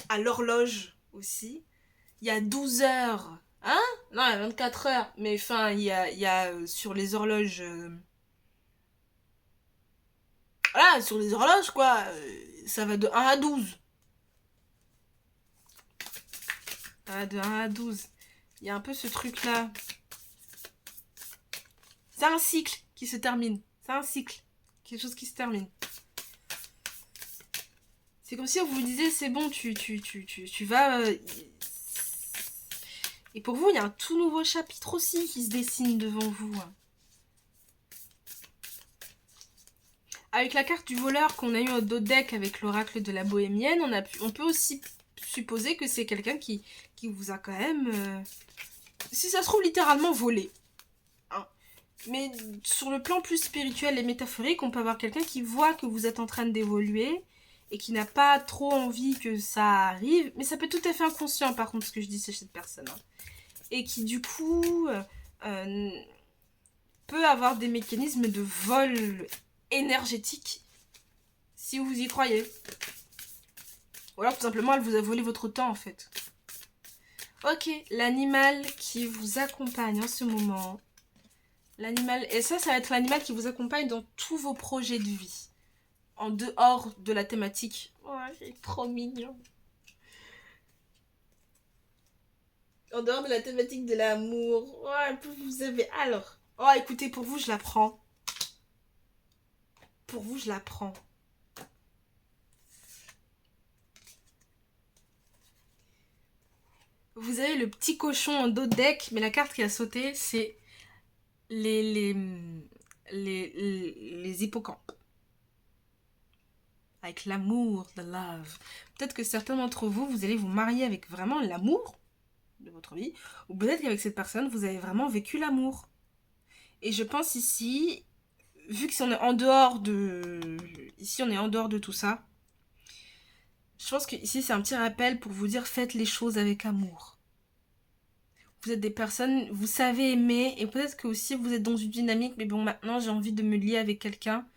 Speaker 1: À l'horloge aussi. Il y a 12 heures. Hein? Non, il y a 24 heures. Mais enfin, il y a sur les horloges... Voilà, sur les horloges, quoi. Ça va de 1 à 12. Ah, de 1 à 12. Il y a un peu ce truc-là. C'est un cycle qui se termine. C'est un cycle. Quelque chose qui se termine. C'est comme si on vous disait, c'est bon, tu vas... Et pour vous, il y a un tout nouveau chapitre aussi qui se dessine devant vous. Avec la carte du voleur qu'on a eu au dos deck avec l'oracle de la bohémienne, on peut aussi supposer que c'est quelqu'un qui vous a quand même... si ça se trouve, littéralement volé. Hein. Mais sur le plan plus spirituel et métaphorique, on peut avoir quelqu'un qui voit que vous êtes en train d'évoluer et qui n'a pas trop envie que ça arrive. Mais ça peut être tout à fait inconscient, par contre, ce que je dis, c'est cette personne. Hein. Et qui, du coup, peut avoir des mécanismes de vol énergétique si vous y croyez. Ou alors, tout simplement, elle vous a volé votre temps, en fait. Ok, l'animal qui vous accompagne en ce moment. L'animal, et ça va être l'animal qui vous accompagne dans tous vos projets de vie. En dehors de la thématique. Oh, c'est trop mignon. En dehors de la thématique de l'amour. Oh, vous avez... Alors. Oh, écoutez, pour vous, je la prends. Pour vous, je la prends. Vous avez le petit cochon en dos de deck, mais la carte qui a sauté, c'est les hippocampes. Avec l'amour, the love. Peut-être que certains d'entre vous, vous allez vous marier avec vraiment l'amour de votre vie. Ou peut-être qu'avec cette personne, vous avez vraiment vécu l'amour. Et je pense ici, vu que si on est en dehors de... Ici, on est en dehors de tout ça. Je pense que ici, c'est un petit rappel pour vous dire, faites les choses avec amour. Vous êtes des personnes, vous savez aimer, et peut-être que aussi vous êtes dans une dynamique, mais bon, maintenant j'ai envie de me lier avec quelqu'un,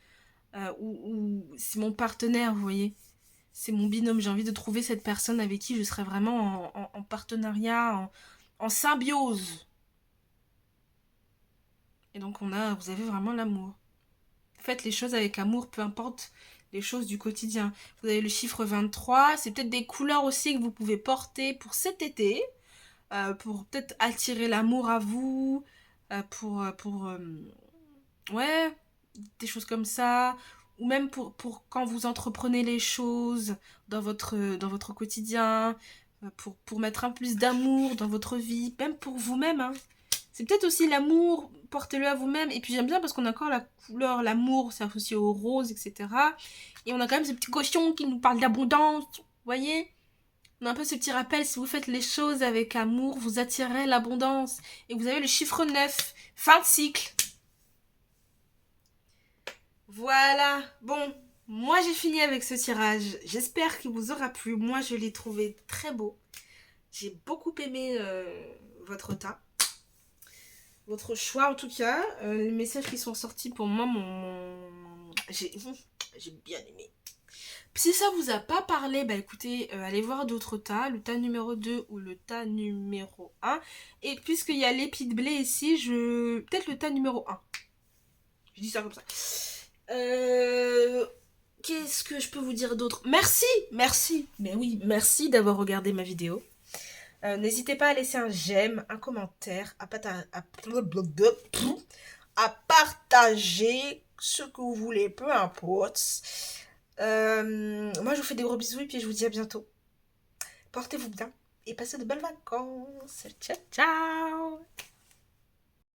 Speaker 1: ou c'est mon partenaire, vous voyez. C'est mon binôme, j'ai envie de trouver cette personne avec qui je serai vraiment en partenariat, en symbiose. Et donc vous avez vraiment l'amour. Faites les choses avec amour, peu importe les choses du quotidien. Vous avez le chiffre 23, c'est peut-être des couleurs aussi que vous pouvez porter pour cet été. Pour peut-être attirer l'amour à vous, ouais, des choses comme ça, ou même pour quand vous entreprenez les choses dans votre quotidien, pour mettre un peu plus d'amour dans votre vie, même pour vous-même, hein. C'est peut-être aussi l'amour, portez-le à vous-même. Et puis j'aime bien parce qu'on a encore la couleur, l'amour, c'est associé au rose, etc. Et on a quand même ce petit cochon qui nous parle d'abondance, vous voyez? On a un peu ce petit rappel, si vous faites les choses avec amour, vous attirez l'abondance. Et vous avez le chiffre 9, fin de cycle. Voilà, bon, moi j'ai fini avec ce tirage. J'espère qu'il vous aura plu. Moi je l'ai trouvé très beau. J'ai beaucoup aimé votre tas. Votre choix en tout cas. Les messages qui sont sortis pour moi, j'ai bien aimé. Si ça vous a pas parlé, bah écoutez, allez voir d'autres tas, le tas numéro 2 ou le tas numéro 1. Et puisqu'il y a l'épi de blé ici, peut-être le tas numéro 1. Je dis ça comme ça. Qu'est-ce que je peux vous dire d'autre? Merci, mais oui, merci d'avoir regardé ma vidéo. N'hésitez pas à laisser un j'aime, un commentaire, à partager ce que vous voulez, peu importe. Moi, je vous fais des gros bisous et puis je vous dis à bientôt. Portez-vous bien et passez de belles vacances. Ciao, ciao!